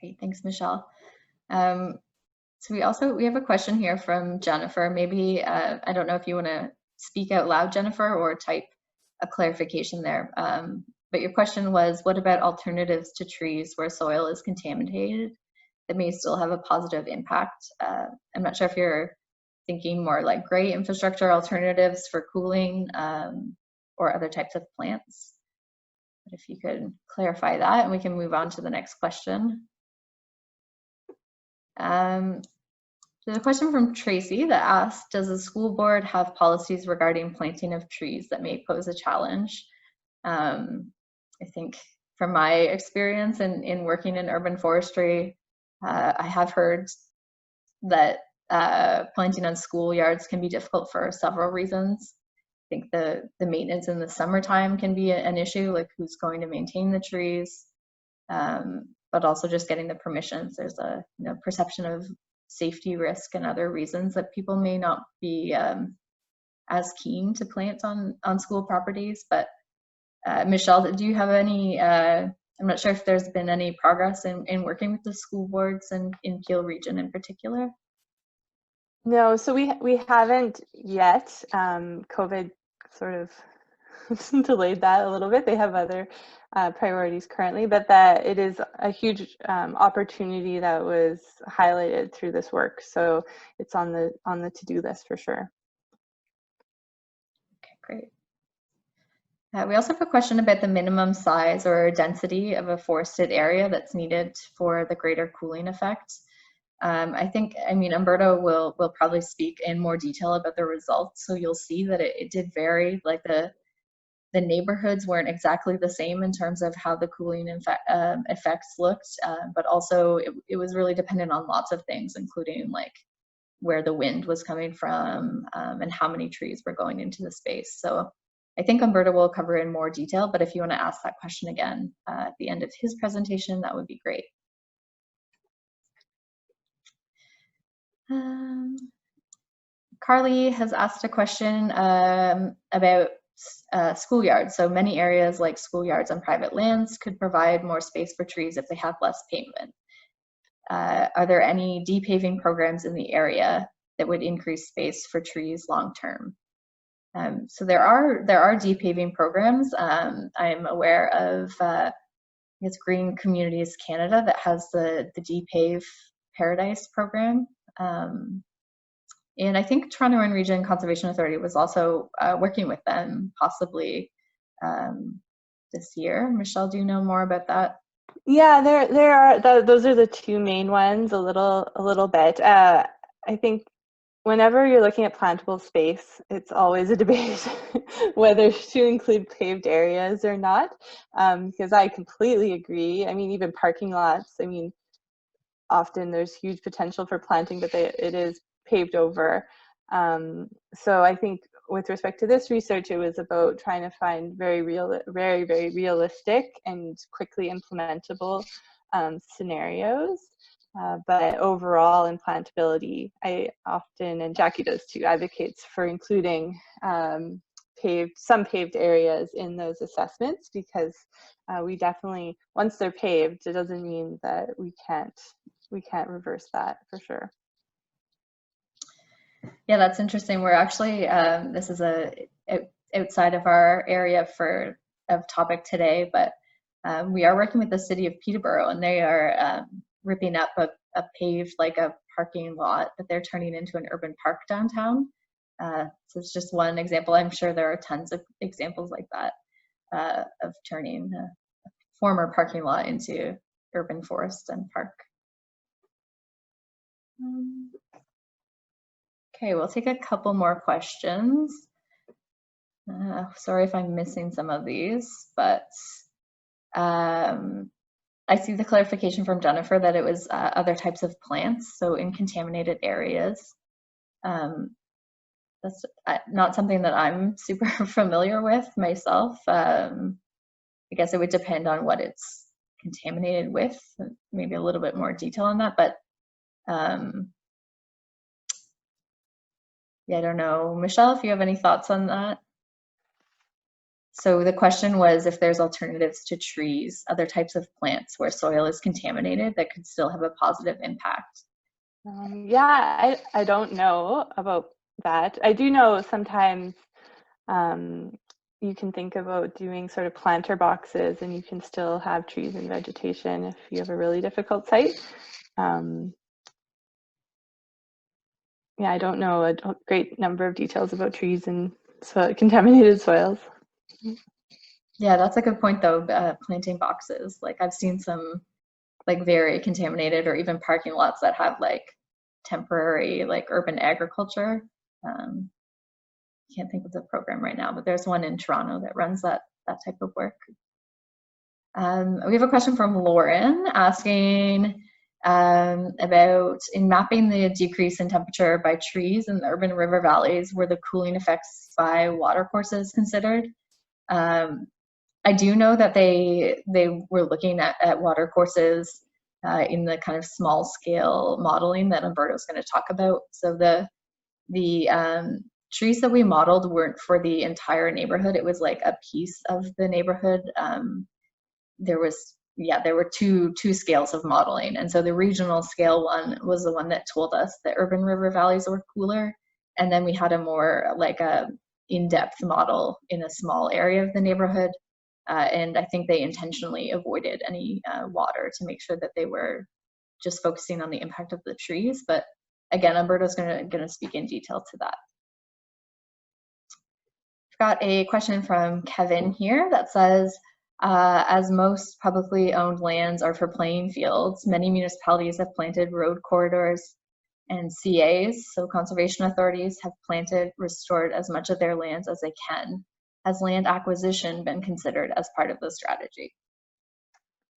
Great, thanks, Michelle. So we have a question here from Jennifer. Maybe, I don't know if you want to speak out loud, Jennifer, or type a clarification there. But your question was, what about alternatives to trees where soil is contaminated that may still have a positive impact? I'm not sure if you're thinking more like gray infrastructure alternatives for cooling or other types of plants. But if you could clarify that, and we can move on to the next question. There's a question from Tracy that asks, does the school board have policies regarding planting of trees that may pose a challenge? I think from my experience in working in urban forestry, I have heard that planting on schoolyards can be difficult for several reasons. I think the maintenance in the summertime can be an issue, like who's going to maintain the trees, but also just getting the permissions. There's a perception of safety risk and other reasons that people may not be as keen to plant on school properties. But Michelle, do you have any, I'm not sure if there's been any progress in working with the school boards and in Peel region in particular? No, so we haven't yet. COVID sort of delayed that a little bit. They have other priorities currently, but that it is a huge opportunity that was highlighted through this work. So it's on the to-do list for sure. Okay, great. We also have a question about the minimum size or density of a forested area that's needed for the greater cooling effect. I mean, Umberto will probably speak in more detail about the results. So you'll see that it did vary, like the neighborhoods weren't exactly the same in terms of how the cooling effects looked, but also it was really dependent on lots of things, including like where the wind was coming from and how many trees were going into the space. So I think Umberto will cover in more detail, but if you want to ask that question again at the end of his presentation, that would be great. Carly has asked a question about schoolyards. So many areas like schoolyards on private lands could provide more space for trees if they have less pavement. Are there any depaving programs in the area that would increase space for trees long term? So there are depaving programs. I'm aware of it's Green Communities Canada that has the Depave Paradise program. And I think Toronto and Region Conservation Authority was also working with them possibly this year. Michelle, do you know more about that? Yeah, there are those are the two main ones. A little bit. I think whenever you're looking at plantable space, it's always a debate whether to include paved areas or not. Because I completely agree. I mean, even parking lots. I mean, often there's huge potential for planting, but it is paved over. So I think with respect to this research, it was about trying to find very realistic and quickly implementable scenarios. But overall in plantability, I often, and Jackie does too, advocates for including some paved areas in those assessments, because we definitely, once they're paved, it doesn't mean that we can't reverse that for sure. Yeah, that's interesting. We're actually, this is outside of our area of topic today, but we are working with the city of Peterborough, and they are ripping up a paved, like a parking lot that they're turning into an urban park downtown. So it's just one example. I'm sure there are tons of examples like that of turning a former parking lot into urban forest and park. Okay, we'll take a couple more questions. Sorry if I'm missing some of these, but I see the clarification from Jennifer that it was other types of plants, so in contaminated areas. That's not something that I'm super familiar with myself. I guess it would depend on what it's contaminated with, maybe a little bit more detail on that, but yeah, I don't know. Michelle, if you have any thoughts on that? So the question was if there's alternatives to trees, other types of plants where soil is contaminated that could still have a positive impact. Yeah, I don't know about that. I do know sometimes you can think about doing sort of planter boxes, and you can still have trees and vegetation if you have a really difficult site. Yeah, I don't know a great number of details about trees and contaminated soils. Yeah, that's a good point though, planting boxes. Like I've seen some like very contaminated or even parking lots that have like temporary like urban agriculture. Can't think of the program right now, but there's one in Toronto that runs that type of work. We have a question from Lauren asking about in mapping the decrease in temperature by trees in the urban river valleys, were the cooling effects by watercourses considered? I do know that they were looking at watercourses in the kind of small scale modeling that Umberto's going to talk about. So the trees that we modeled weren't for the entire neighborhood. It was like a piece of the neighborhood. There were two scales of modeling, and so the regional scale one was the one that told us that urban river valleys were cooler, and then we had a more like a in-depth model in a small area of the neighborhood, and I think they intentionally avoided any water to make sure that they were just focusing on the impact of the trees. But again, Umberto's gonna speak in detail to that. I've got a question from Kevin here that says, as most publicly owned lands are for playing fields, many municipalities have planted road corridors, and CAs, so conservation authorities, have planted, restored as much of their lands as they can. Has land acquisition been considered as part of the strategy?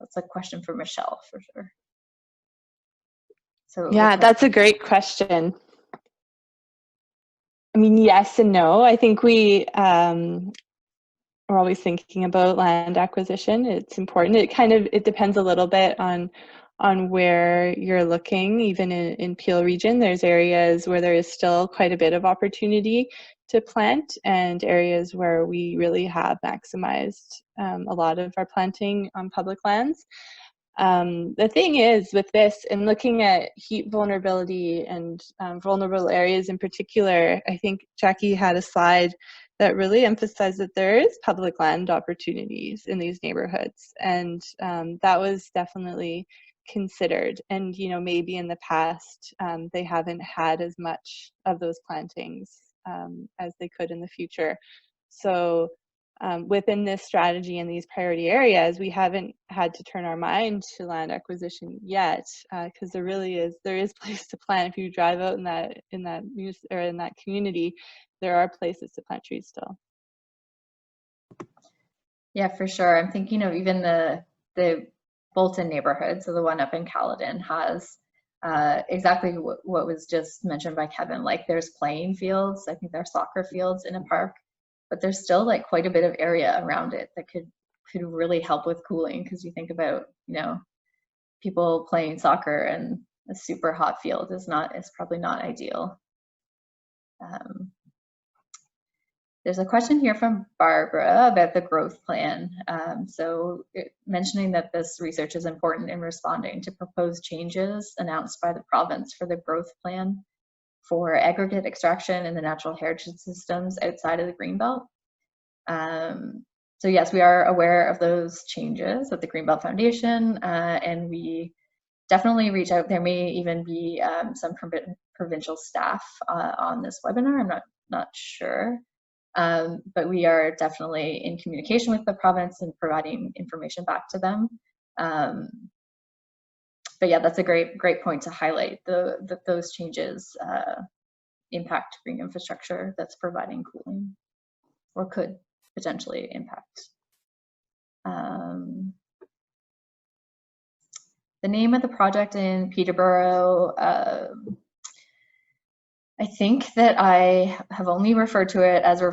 That's a question for Michelle for sure. So yeah, that's a great question. I mean, yes and no. I think we're always thinking about land acquisition. It's important. It depends a little bit on where you're looking. Even in Peel region, there's areas where there is still quite a bit of opportunity to plant, and areas where we really have maximized a lot of our planting on public lands. The thing is with this, and looking at heat vulnerability and vulnerable areas in particular, I think Jackie had a slide that really emphasized that there is public land opportunities in these neighborhoods, and that was definitely considered. And maybe in the past they haven't had as much of those plantings as they could in the future. So within this strategy in these priority areas, we haven't had to turn our mind to land acquisition yet, because there is place to plant. If you drive out in that community, there are places to plant trees still. Yeah, for sure. I'm thinking of even the Bolton neighborhood, so the one up in Caledon has exactly what was just mentioned by Kevin. Like there's playing fields, I think there are soccer fields in a park, but there's still like quite a bit of area around it that could really help with cooling, because you think about people playing soccer and a super hot field is probably not ideal. There's a question here from Barbara about the growth plan. Mentioning that this research is important in responding to proposed changes announced by the province for the growth plan for aggregate extraction in the natural heritage systems outside of the Greenbelt. So yes, we are aware of those changes at the Greenbelt Foundation, and we definitely reach out. There may even be some provincial staff on this webinar. I'm not sure, but we are definitely in communication with the province and providing information back to them. But yeah, that's a great point to highlight. That those changes impact green infrastructure that's providing cooling, or could potentially impact. The name of the project in Peterborough, I think that I have only referred to it as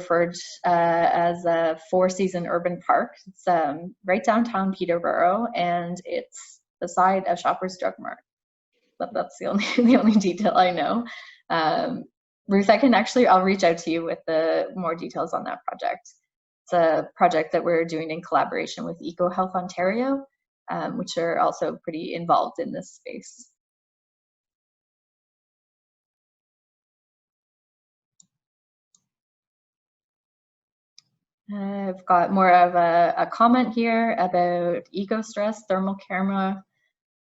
a four-season urban park. It's right downtown Peterborough, and it's beside a Shoppers Drug Mart. But that's the only detail I know. Ruth, I'll reach out to you with the more details on that project. It's a project that we're doing in collaboration with EcoHealth Ontario, which are also pretty involved in this space. I've got more of a comment here about EcoStress thermal camera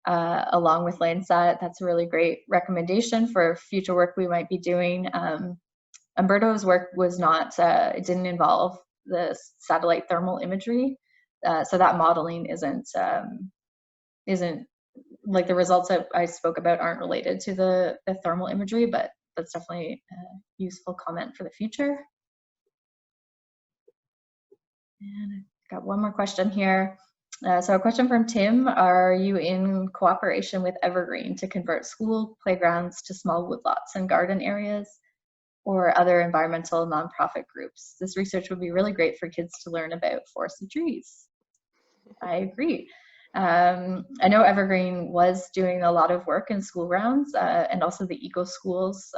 along with Landsat. That's a really great recommendation for future work we might be doing. Umberto's work was not, it didn't involve the satellite thermal imagery, so that modeling isn't like the results that I spoke about aren't related to the thermal imagery, but that's definitely a useful comment for the future. And I've got one more question here. So a question from Tim: are you in cooperation with Evergreen to convert school playgrounds to small woodlots and garden areas, or other environmental nonprofit groups? This research would be really great for kids to learn about forested trees. I agree. I know Evergreen was doing a lot of work in school grounds, and also the eco schools,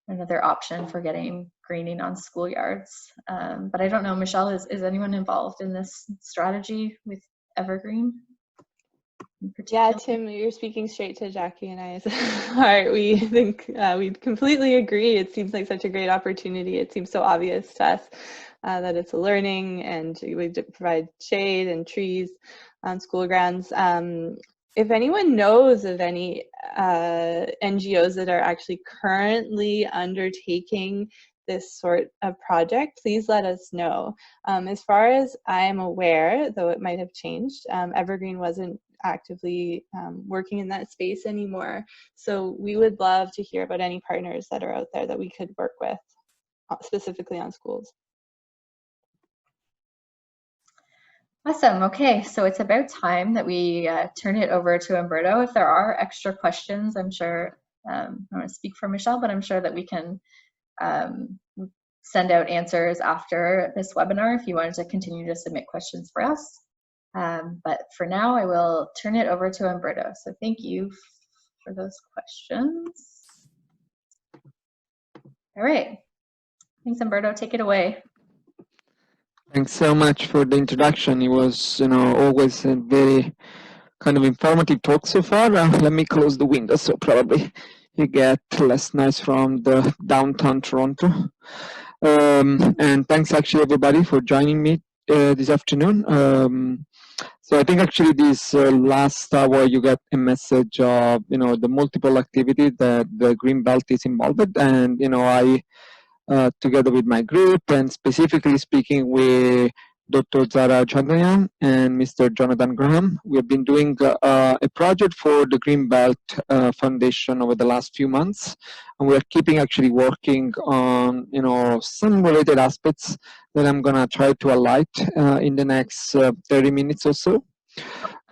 another option for getting greening on schoolyards. But I don't know, Michelle, is anyone involved in this strategy with Evergreen? Yeah, Tim, you're speaking straight to Jackie and I's heart. We think we completely agree. It seems like such a great opportunity. It seems so obvious to us that it's a learning, and we provide shade and trees on school grounds. If anyone knows of any NGOs that are actually currently undertaking this sort of project, please let us know. As far as I'm aware, though it might have changed, Evergreen wasn't actively working in that space anymore. So we would love to hear about any partners that are out there that we could work with, specifically on schools. Awesome. Okay, so it's about time that we turn it over to Umberto. If there are extra questions, I'm sure, I don't want to speak for Michelle, but I'm sure that we can send out answers after this webinar if you wanted to continue to submit questions for us. But for now, I will turn it over to Umberto. So thank you for those questions. All right. Thanks, Umberto. Take it away. Thanks so much for the introduction. It was, always a very kind of informative talk so far. Let me close the window so probably you get less noise from the downtown Toronto. And thanks actually everybody for joining me this afternoon. So I think actually this last hour you got a message of, the multiple activity that the Greenbelt is involved, and, I together with my group, and specifically speaking with Dr. Zara Chandrian and Mr. Jonathan Graham, we have been doing a project for the Greenbelt Foundation over the last few months, and we're keeping actually working on some related aspects that I'm gonna try to highlight in the next 30 minutes or so.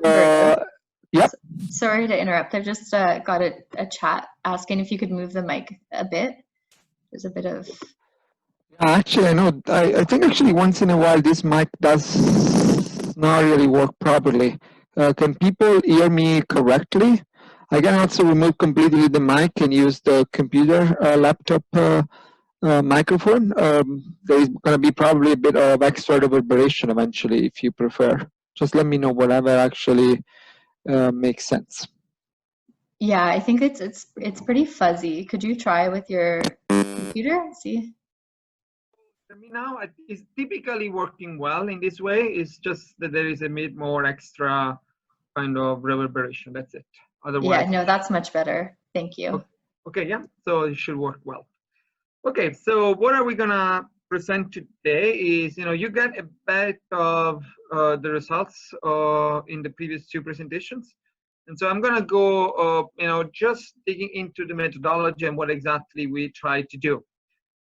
Yeah. Sorry to interrupt. I just got a chat asking if you could move the mic a bit. There's a bit of... Actually, I know. I think actually once in a while this mic does not really work properly. Can people hear me correctly? I can also remove completely the mic and use the computer laptop microphone. There is going to be probably a bit of extra reverberation eventually if you prefer. Just let me know whatever actually makes sense. Yeah, I think it's pretty fuzzy. Could you try with your computer? See? I mean, now it's typically working well in this way. It's just that there is a bit more extra kind of reverberation. That's it. Yeah, Otherwise, no, that's much better. Thank you. okay, yeah. So it should work well. Okay, so what are we gonna present today is, you get a bit of the results in the previous two presentations. And so I'm gonna go, just digging into the methodology and what exactly we try to do.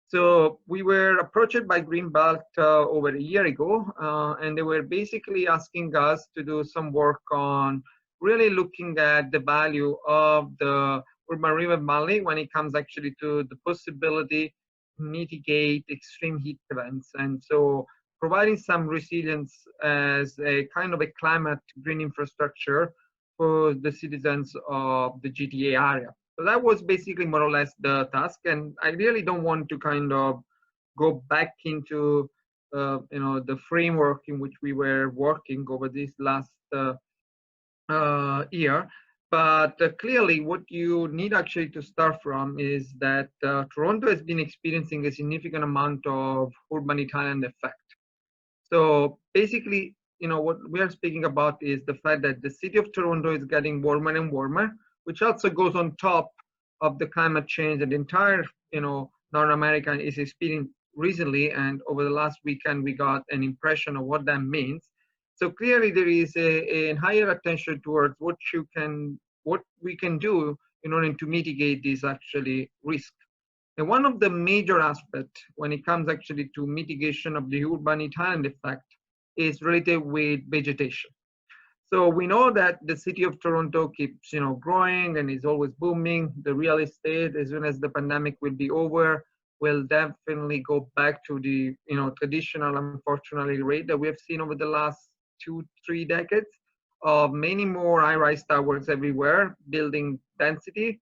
So we were approached by Greenbelt over a year ago, and they were basically asking us to do some work on really looking at the value of the urban river valley when it comes actually to the possibility to mitigate extreme heat events. And so providing some resilience as a kind of a climate green infrastructure for the citizens of the GTA area. So that was basically more or less the task, and I really don't want to kind of go back into the framework in which we were working over this last year. But clearly, what you need actually to start from is that Toronto has been experiencing a significant amount of urban Italian effect. So basically, what we are speaking about is the fact that the city of Toronto is getting warmer and warmer, which also goes on top of the climate change that the entire, North America is experiencing recently. And over the last weekend, we got an impression of what that means. So clearly, there is a higher attention towards what we can do in order to mitigate this actually risk. And one of the major aspects when it comes actually to mitigation of the urban Italian effect is related with vegetation. So we know that the city of Toronto keeps, growing and is always booming. The real estate, as soon as the pandemic will be over, will definitely go back to the, traditional, unfortunately, rate that we have seen over the last 2-3 decades of many more high-rise towers everywhere, building density.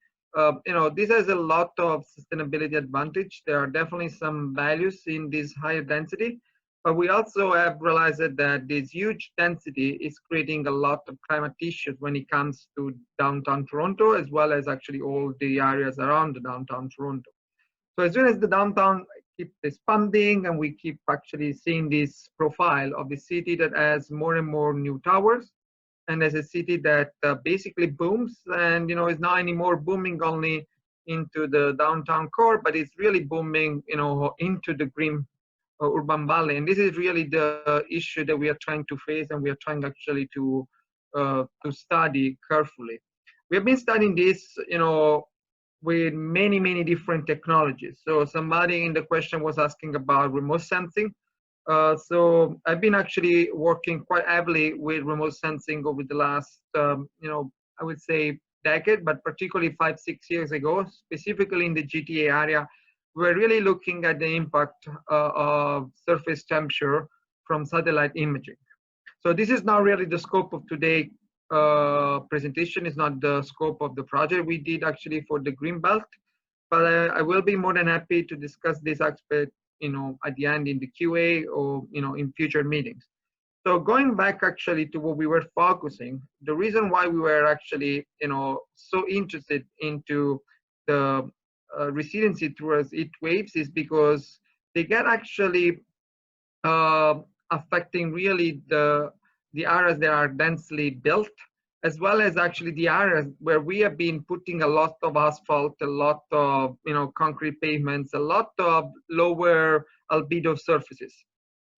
This has a lot of sustainability advantage. There are definitely some values in this higher density, but we also have realized that this huge density is creating a lot of climate issues when it comes to downtown Toronto, as well as actually all the areas around the downtown Toronto. So as soon as the downtown keeps expanding and we keep actually seeing this profile of the city that has more and more new towers, and as a city that basically booms and is not anymore booming only into the downtown core, but it's really booming into the green urban valley. And this is really the issue that we are trying to face, and we are trying actually to study carefully. We have been studying this with many different technologies. So somebody in the question was asking about remote sensing. So I've been actually working quite heavily with remote sensing over the last, I would say decade, but particularly 5-6 years ago, specifically in the GTA area. We're really looking at the impact of surface temperature from satellite imaging. So this is not really the scope of today's presentation. It's not the scope of the project we did actually for the Greenbelt, but I will be more than happy to discuss this aspect at the end in the QA or, in future meetings. So going back actually to what we were focusing, the reason why we were actually, so interested into the resiliency towards heat waves is because they get actually affecting really the areas that are densely built, as well as actually the areas where we have been putting a lot of asphalt, a lot of concrete pavements, a lot of lower albedo surfaces.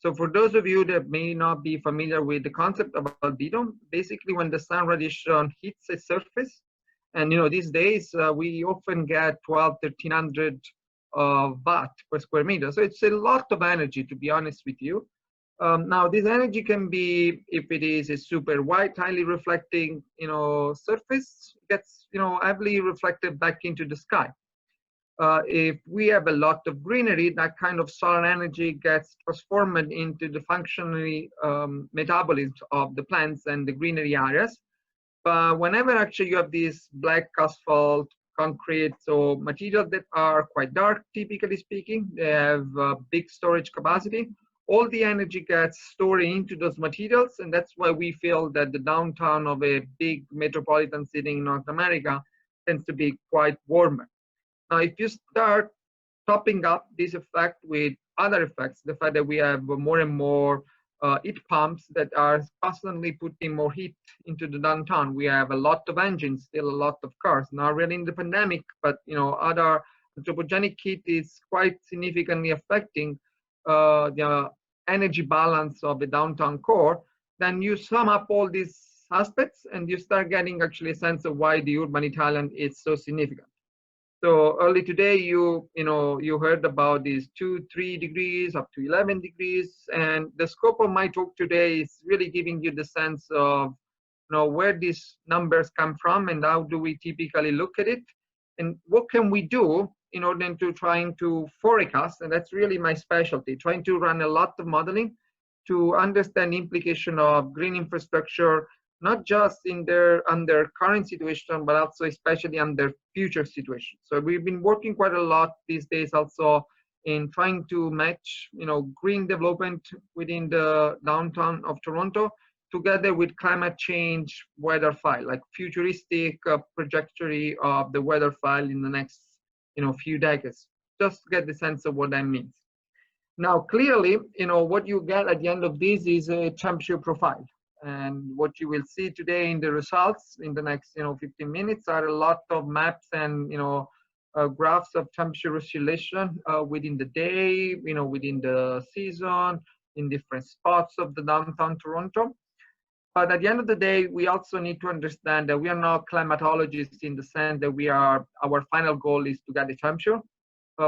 So for those of you that may not be familiar with the concept of albedo, basically when the sun radiation hits a surface, and these days we often get 1,200-1,300 watt per square meter. So it's a lot of energy, to be honest with you. Now, this energy can be, if it is a super white, highly reflecting, surface, gets, heavily reflected back into the sky. If we have a lot of greenery, that kind of solar energy gets transformed into the functionally metabolism of the plants and the greenery areas. But whenever actually you have these black asphalt, concrete, so materials that are quite dark, typically speaking, they have big storage capacity. All the energy gets stored into those materials, and that's why we feel that the downtown of a big metropolitan city in North America tends to be quite warmer. Now, if you start topping up this effect with other effects, the fact that we have more and more heat pumps that are constantly putting more heat into the downtown. We have a lot of engines, still a lot of cars, not really in the pandemic, but other anthropogenic heat is quite significantly affecting the energy balance of the downtown core. Then you sum up all these aspects and you start getting actually a sense of why the urban Italian is so significant. So early today, you heard about these 2-3 degrees up to 11 degrees, and the scope of my talk today is really giving you the sense of where these numbers come from and how do we typically look at it, and what can we do in order to trying to forecast, and that's really my specialty, trying to run a lot of modeling to understand the implication of green infrastructure, not just under current situation, but also especially under future situations. So we've been working quite a lot these days also in trying to match, green development within the downtown of Toronto together with climate change weather file, like futuristic trajectory of the weather file in the next, few decades, just to get the sense of what that means. Now, clearly, what you get at the end of this is a temperature profile. And what you will see today in the results in the next 15 minutes are a lot of maps and graphs of temperature oscillation within the day, within the season, in different spots of the downtown Toronto. But at the end of the day, we also need to understand that we are not climatologists in the sense that our final goal is to get the temperature.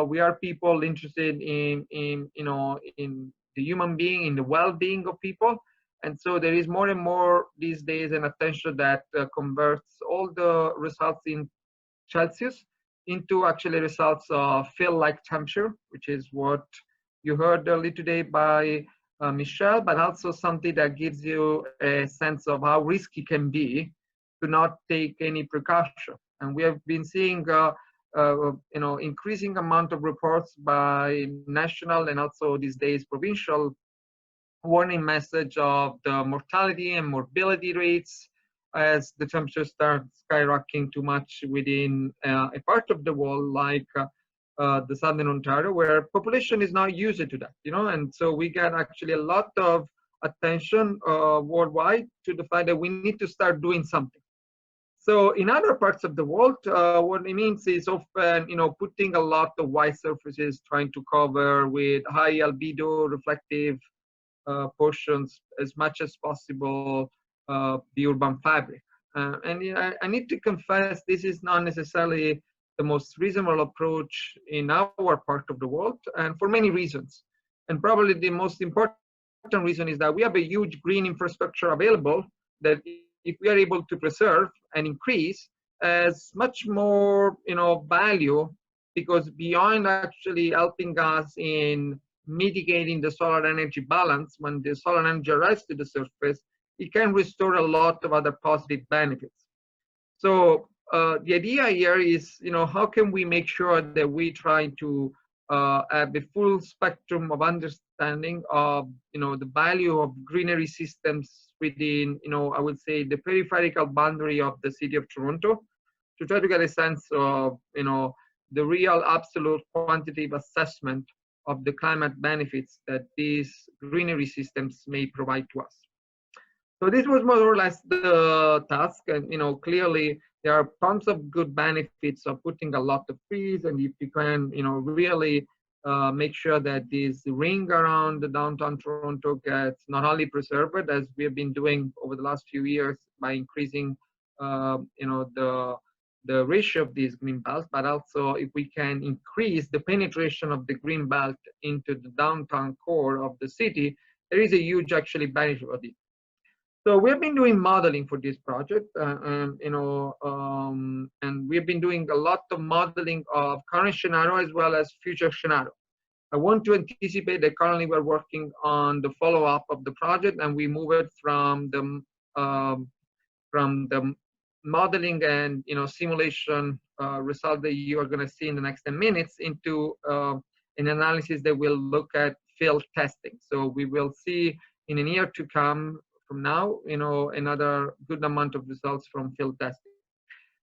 We are people interested in the human being, in the well-being of people. And so there is more and more these days an attention that converts all the results in Celsius into actually results of feel-like temperature, which is what you heard earlier today by Michelle, but also something that gives you a sense of how risky it can be to not take any precaution. And we have been seeing increasing amount of reports by national and also these days provincial warning message of the mortality and morbidity rates as the temperature starts skyrocketing too much within a part of the world like the southern Ontario, where population is not used to that, and so we get actually a lot of attention worldwide to the fact that we need to start doing something. So in other parts of the world, what it means is often, putting a lot of white surfaces, trying to cover with high albedo reflective portions as much as possible the urban fabric. And I need to confess, this is not necessarily the most reasonable approach in our part of the world, and for many reasons. And probably the most important reason is that we have a huge green infrastructure available that if we are able to preserve and increase as much more value, because beyond actually helping us in mitigating the solar energy balance, when the solar energy arrives to the surface, it can restore a lot of other positive benefits. So the idea here is, how can we make sure that we try to have the full spectrum of understanding of, the value of greenery systems within, I would say, the peripheral boundary of the city of Toronto, to try to get a sense of, the real absolute quantitative assessment of the climate benefits that these greenery systems may provide to us. So this was more or less the task, and clearly there are tons of good benefits of putting a lot of trees, and if you can really make sure that this ring around the downtown Toronto gets not only preserved, as we have been doing over the last few years by increasing the ratio of these green belts, but also if we can increase the penetration of the green belt into the downtown core of the city, there is a huge actually benefit of it. So we have been doing modeling for this project, and we have been doing a lot of modeling of current scenario as well as future scenario. I want to anticipate that currently we're working on the follow-up of the project, and we move it from the modeling and simulation result that you are going to see in the next 10 minutes into an analysis that will look at field testing. So we will see in a year to come from now, another good amount of results from field testing.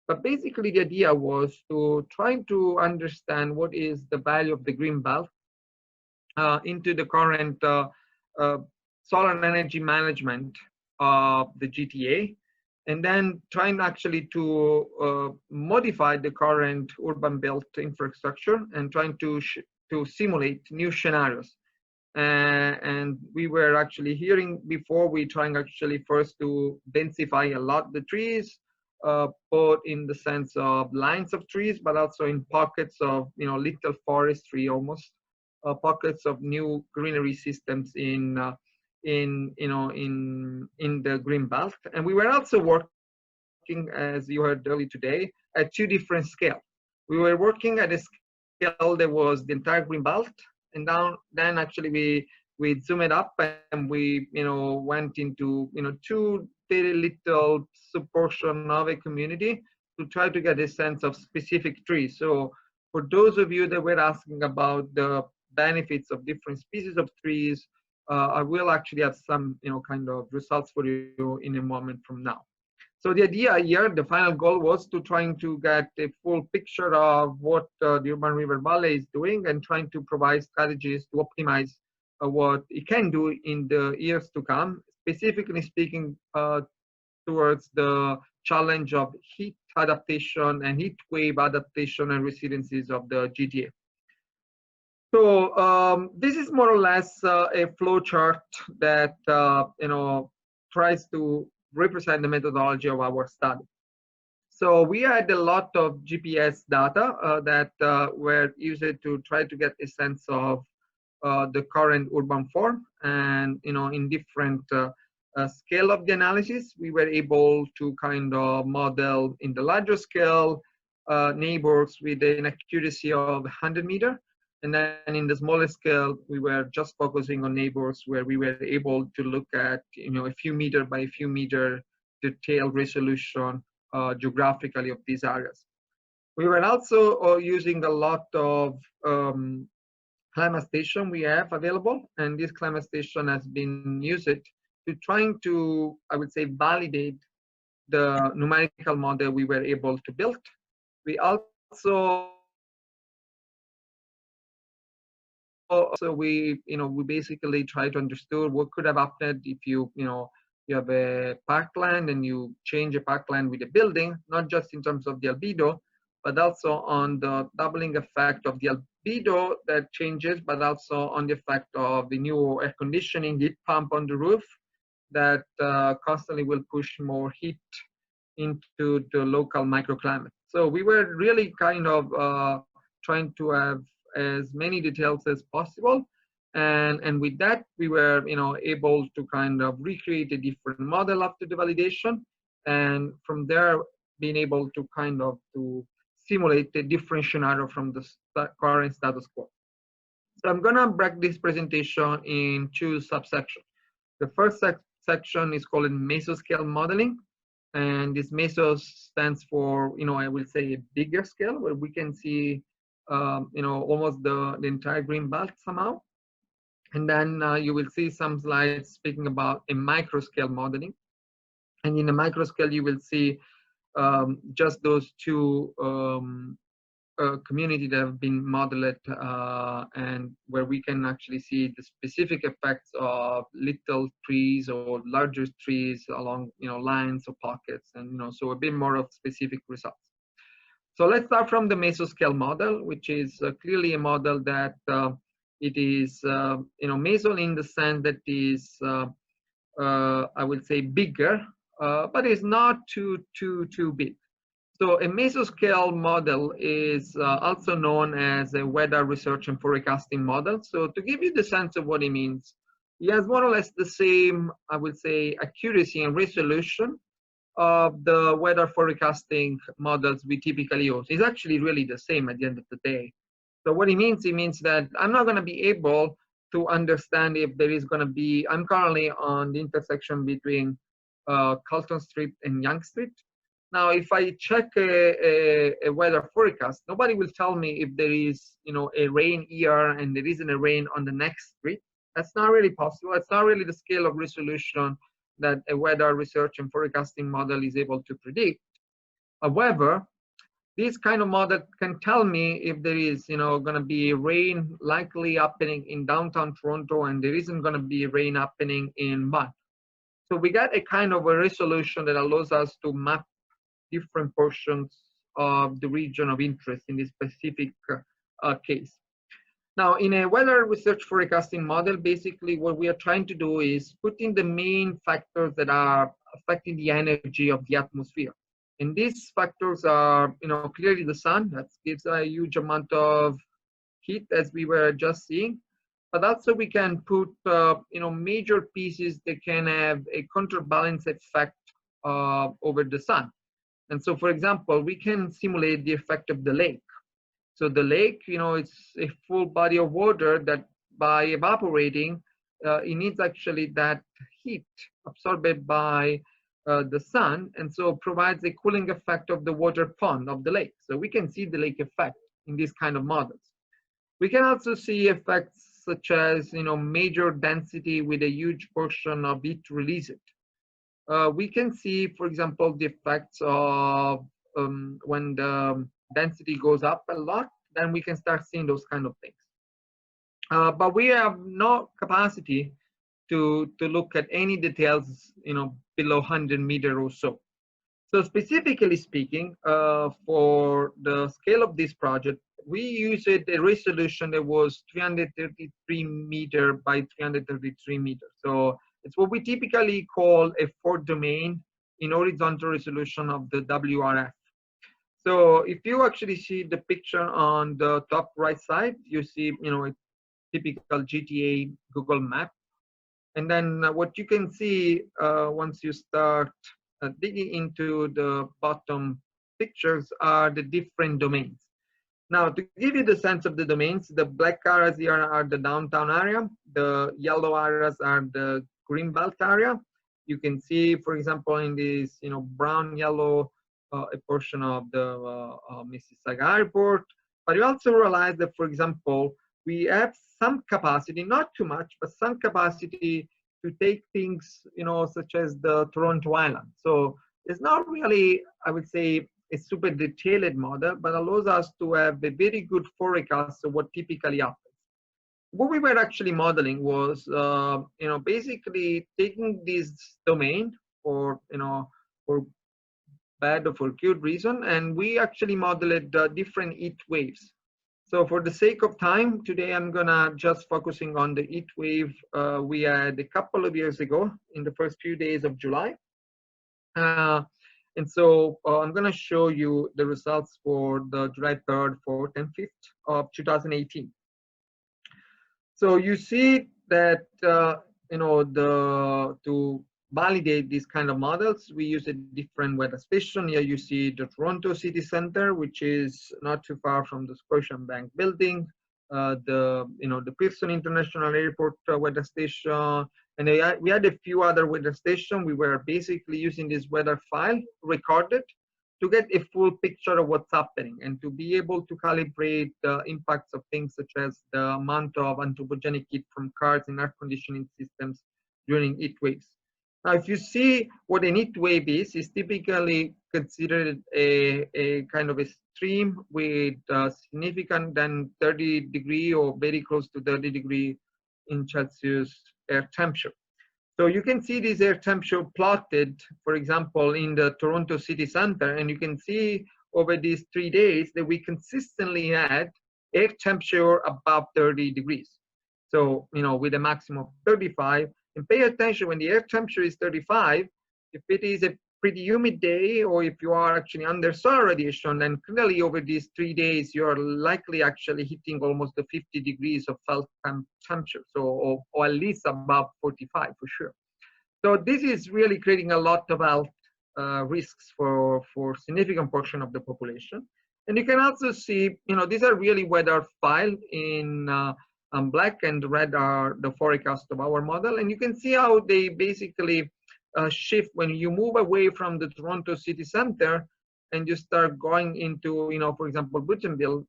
But basically, the idea was to try to understand what is the value of the Greenbelt into the current solar energy management of the GTA, and then trying actually to modify the current urban built infrastructure and trying to simulate new scenarios. And we were actually hearing before, we trying actually first to densify a lot the trees, both in the sense of lines of trees, but also in pockets of, little forestry almost, pockets of new greenery systems in the Greenbelt. And we were also working, as you heard earlier today, at two different scales. We were working at a scale that was the entire Greenbelt, and then actually we zoom it up and we went into two very little subportion of a community to try to get a sense of specific trees. So for those of you that were asking about the benefits of different species of trees, I will actually have some kind of results for you in a moment from now. So the idea here, the final goal, was to trying to get a full picture of what the Urban River Valley is doing and trying to provide strategies to optimize what it can do in the years to come, specifically speaking towards the challenge of heat adaptation and heat wave adaptation and resiliencies of the GTA. So this is more or less a flow chart that tries to represent the methodology of our study. So we had a lot of GPS data that were used to try to get a sense of the current urban form, and in different scale of the analysis, we were able to kind of model in the larger scale neighbors with an accuracy of 100 meters. And then in the smaller scale, we were just focusing on neighbors where we were able to look at, a few meter by a few meter detailed resolution geographically of these areas. We were also using a lot of climate station we have available, and this climate station has been used to trying to, I would say, validate the numerical model we were able to build. We also we basically try to understand what could have happened if you have a parkland and you change a parkland with a building, not just in terms of the albedo, but also on the doubling effect of the albedo that changes, but also on the effect of the new air conditioning heat pump on the roof that constantly will push more heat into the local microclimate. So we were really kind of trying to have as many details as possible, and with that we were able to kind of recreate a different model after the validation, and from there being able to kind of to simulate a different scenario from the current status quo. So I'm gonna break this presentation in two subsections. The first section is called mesoscale modeling, and this mesos stands for I will say a bigger scale, where we can see almost the entire Greenbelt somehow. And then you will see some slides speaking about a microscale modeling. And in the microscale, you will see just those two communities that have been modeled, and where we can actually see the specific effects of little trees or larger trees along lines or pockets, and so a bit more of specific results. So let's start from the mesoscale model, which is clearly a model that it is meso in the sense that is I would say bigger, but it's not too big. So a mesoscale model is also known as a weather research and forecasting model. So to give you the sense of what it means, it has more or less the same, I would say, accuracy and resolution of the weather forecasting models we typically use. It's actually really the same at the end of the day. So what it means that I'm not going to be able to understand if there is going to be, I'm currently on the intersection between Carlton Street and Young Street. Now, if I check a weather forecast, nobody will tell me if there is a rain here and there isn't a rain on the next street. That's not really possible. It's not really the scale of resolution that a weather research and forecasting model is able to predict. However, this kind of model can tell me if there is, going to be rain likely happening in downtown Toronto and there isn't going to be rain happening in mud. So we got a kind of a resolution that allows us to map different portions of the region of interest in this specific case. Now, in a weather research forecasting model, basically what we are trying to do is put in the main factors that are affecting the energy of the atmosphere. And these factors are, clearly the sun, that gives a huge amount of heat, as we were just seeing. But also we can put, major pieces that can have a counterbalance effect over the sun. And so, for example, we can simulate the effect of the lake. So the lake, it's a full body of water that by evaporating, it needs actually that heat absorbed by the sun, and so provides a cooling effect of the water pond of the lake. So we can see the lake effect in these kind of models. We can also see effects such as, major density with a huge portion of heat released. We can see, for example, the effects of when the density goes up a lot, then we can start seeing those kind of things. But we have no capacity to look at any details, below 100 meters or so. So specifically speaking, for the scale of this project, we used a resolution that was 333 meter by 333 meters. So it's what we typically call a 4-domain in horizontal resolution of the WRF. So if you actually see the picture on the top right side, you see, a typical GTA Google map. And then what you can see once you start digging into the bottom pictures are the different domains. Now, to give you the sense of the domains, the black areas here are the downtown area. The yellow areas are the Greenbelt area. You can see, for example, in this, brown yellow, a portion of the Mississauga airport. But you also realize that, for example, we have some capacity, not too much, but some capacity to take things, such as the Toronto Island. So it's not really, I would say, a super detailed model, but allows us to have a very good forecast of what typically happens. What we were actually modeling was, basically taking this domain for, for bad or for good reason, and we actually modeled different heat waves. So for the sake of time, today I'm gonna just focusing on the heat wave we had a couple of years ago in the first few days of July. And so I'm gonna show you the results for the July 3rd, 4th, and 5th of 2018. So you see that, to validate these kind of models, we use a different weather station. Here you see the Toronto City Center, which is not too far from the Scotiabank building, the Pearson International Airport weather station, and we had a few other weather stations. We were basically using this weather file recorded to get a full picture of what's happening and to be able to calibrate the impacts of things such as the amount of anthropogenic heat from cars and air conditioning systems during heat waves. Now, if you see what an heat wave is typically considered a kind of a stream with significant than 30 degree or very close to 30 degree in Celsius air temperature. So you can see this air temperature plotted, for example, in the Toronto City Center, and you can see over these 3 days that we consistently had air temperature above 30 degrees. So, with a maximum of 35, and pay attention when the air temperature is 35, if it is a pretty humid day or if you are actually under solar radiation, then clearly over these 3 days, you're likely actually hitting almost the 50 degrees of felt temperature, so, or at least above 45 for sure. So this is really creating a lot of health risks for significant portion of the population. And you can also see, these are really weather files in black and red are the forecast of our model. And you can see how they basically shift when you move away from the Toronto City Center and you start going into, for example, Buttonville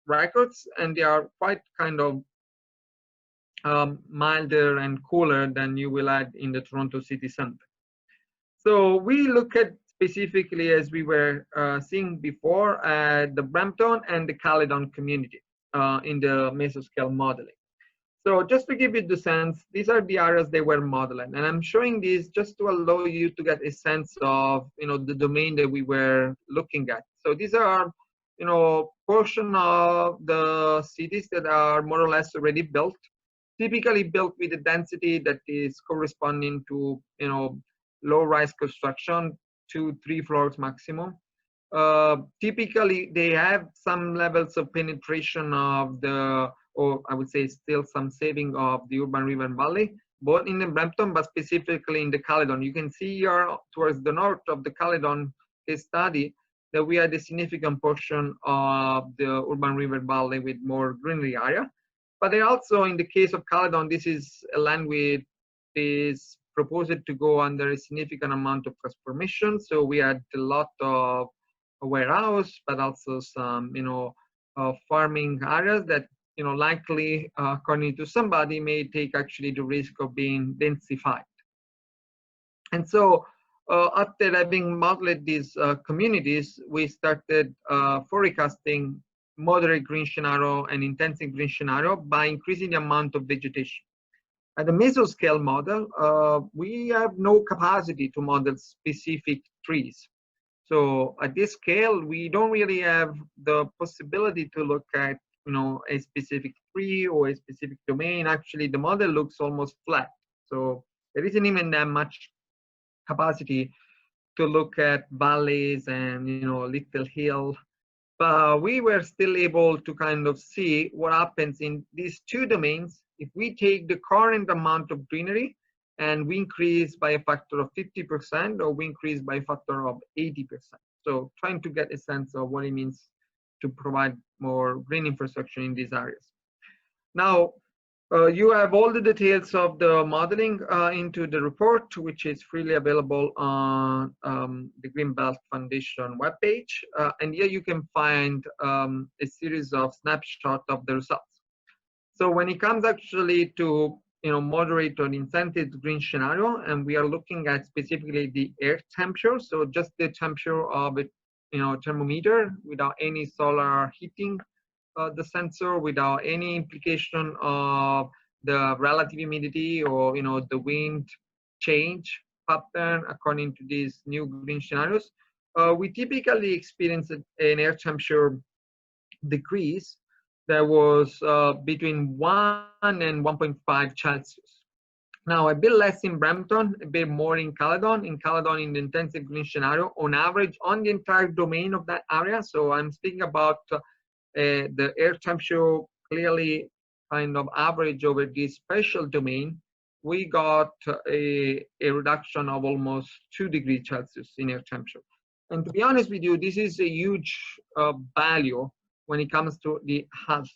records, and they are quite kind of milder and cooler than you will add in the Toronto City Center. So we look at specifically, as we were seeing before, the Brampton and the Caledon community in the mesoscale modeling. So just to give you the sense, these are the areas they were modeling, and I'm showing these just to allow you to get a sense of, you know, the domain that we were looking at. So these are, you know, portion of the cities that are more or less already built, typically built with a density that is corresponding to, you know, low-rise construction, 2-3 floors maximum. Typically, they have some levels of penetration of the, or I would say still some saving of the urban river valley, both in the Brampton, but specifically in the Caledon. You can see here towards the north of the Caledon case study that we had a significant portion of the urban river valley with more greenery area. But they also, in the case of Caledon, this is a land with is proposed to go under a significant amount of transformation. So we had a lot of warehouse, but also some, you know, farming areas that, you know, likely, according to somebody, may take actually the risk of being densified. And so after having modeled these communities, we started forecasting moderate green scenario and intensive green scenario by increasing the amount of vegetation. At the mesoscale model, we have no capacity to model specific trees. So at this scale, we don't really have the possibility to look at, you know, a specific tree or a specific domain. Actually, the model looks almost flat. So there isn't even that much capacity to look at valleys and, you know, little hill. But we were still able to kind of see what happens in these two domains if we take the current amount of greenery and we increase by a factor of 50% or we increase by a factor of 80%. So trying to get a sense of what it means to provide more green infrastructure in these areas. Now, you have all the details of the modeling into the report, which is freely available on the Greenbelt Foundation webpage. And here you can find a series of snapshots of the results. So when it comes actually to, you know, moderate or incentive green scenario, and we are looking at specifically the air temperature, so just the temperature of it, you know, thermometer without any solar heating the sensor, without any implication of the relative humidity or, you know, the wind change pattern according to these new green scenarios, we typically experience an air temperature decrease that was between 1 and 1.5 Celsius. Now, a bit less in Brampton, a bit more in Caledon. In Caledon, in the intensive green scenario, on average, on the entire domain of that area. So I'm speaking about the air temperature clearly kind of average over this spatial domain. We got a reduction of almost 2 degrees Celsius in air temperature. And to be honest with you, this is a huge value when it comes to the health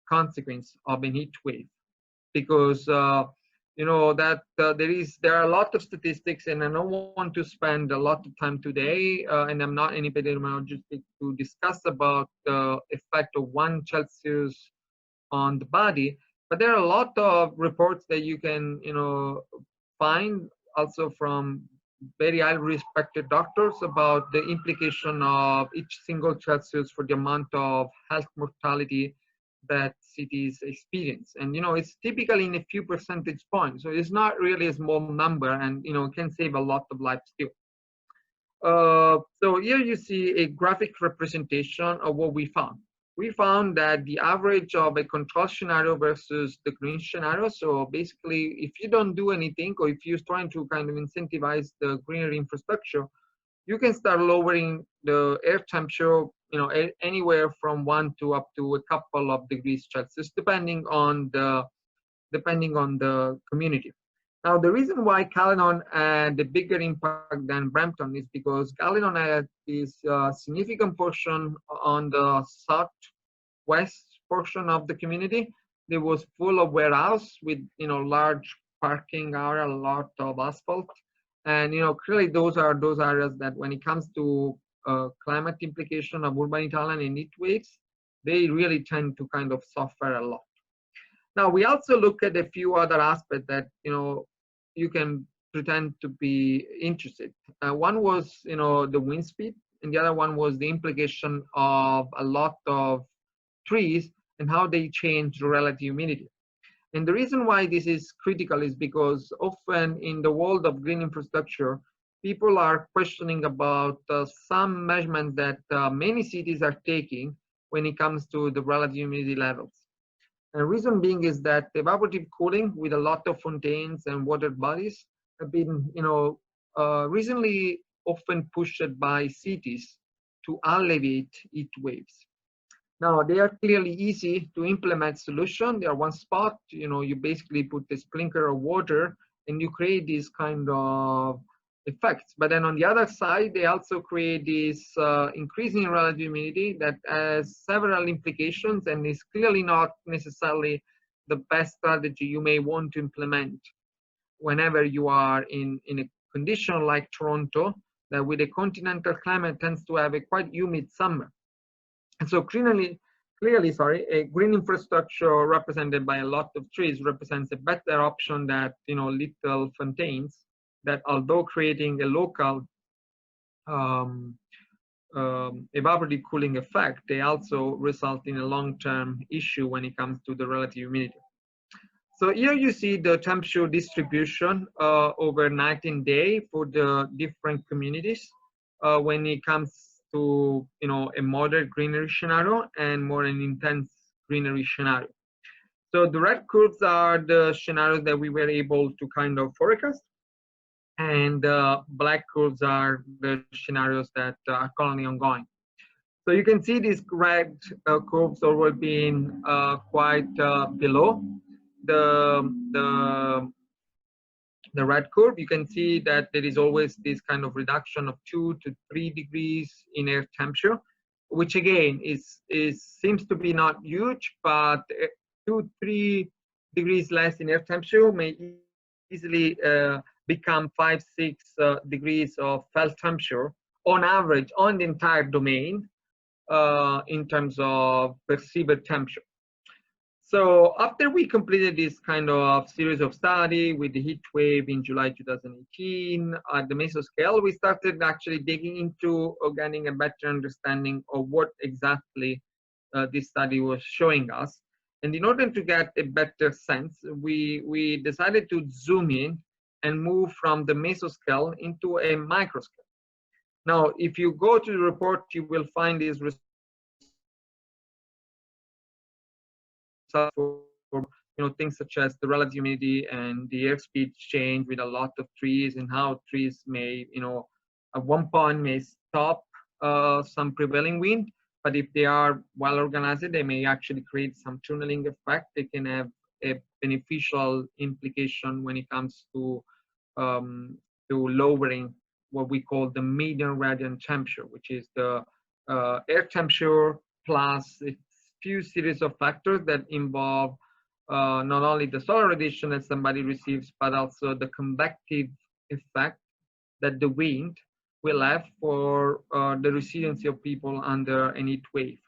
consequence of a heat wave, because you know that there are a lot of statistics, and I don't want to spend a lot of time today, and I'm not an epidemiologist to discuss about the effect of 1 Celsius on the body, but there are a lot of reports that you can, you know, find also from very highly respected doctors about the implication of each single Celsius for the amount of health mortality that cities experience. And, you know, it's typically in a few percentage points. So it's not really a small number, and, you know, can save a lot of lives still. So here you see a graphic representation of what we found. We found that the average of a control scenario versus the green scenario. So basically, if you don't do anything, or if you're trying to kind of incentivize the greenery infrastructure, you can start lowering the air temperature, you know, anywhere from 1 to up to a couple of degrees Celsius, depending on the community. Now, the reason why Caledon had a bigger impact than Brampton is because Caledon had this significant portion on the southwest portion of the community. It was full of warehouse with, you know, large parking area, a lot of asphalt. And, you know, clearly those are those areas that when it comes to climate implication of urban Italian and heat waves, they really tend to kind of suffer a lot. Now, we also look at a few other aspects that, you know, you can pretend to be interested. One was, the wind speed, and the other one was the implication of a lot of trees and how they change relative humidity. And the reason why this is critical is because often in the world of green infrastructure, people are questioning about some measurements that many cities are taking when it comes to the relative humidity levels. And the reason being is that evaporative cooling with a lot of fontaines and water bodies have been, recently often pushed by cities to alleviate heat waves. Now, they are clearly easy to implement solution. They are one spot, you basically put a sprinkler of water and you create these kind of effects. But then on the other side, they also create this increasing relative humidity that has several implications and is clearly not necessarily the best strategy you may want to implement whenever you are in a condition like Toronto, that with a continental climate tends to have a quite humid summer. And so clearly, a green infrastructure represented by a lot of trees represents a better option than little fontaines that, although creating a local evaporative cooling effect, they also result in a long-term issue when it comes to the relative humidity. So here you see the temperature distribution over night and day for the different communities when it comes to a moderate greenery scenario and more an intense greenery scenario. So the red curves are the scenarios that we were able to kind of forecast, and the black curves are the scenarios that are currently ongoing. So you can see these red curves already being quite below the red curve. You can see that there is always this kind of reduction of 2 to 3 degrees in air temperature, which again seems to be not huge, but 2-3 degrees less in air temperature may easily become 5-6 degrees of felt temperature on average on the entire domain in terms of perceived temperature. So after we completed this kind of series of study with the heat wave in July 2018 at the mesoscale, we started actually digging into getting a better understanding of what exactly this study was showing us. And in order to get a better sense, we decided to zoom in and move from the mesoscale into a microscale. Now, if you go to the report, you will find these results for things such as the relative humidity and the airspeed change with a lot of trees, and how trees may at one point may stop some prevailing wind, but if they are well organized, they may actually create some tunneling effect. They can have a beneficial implication when it comes to lowering what we call the median radiant temperature, which is the air temperature plus a few series of factors that involve not only the solar radiation that somebody receives, but also the convective effect that the wind will have for the resiliency of people under a heat wave.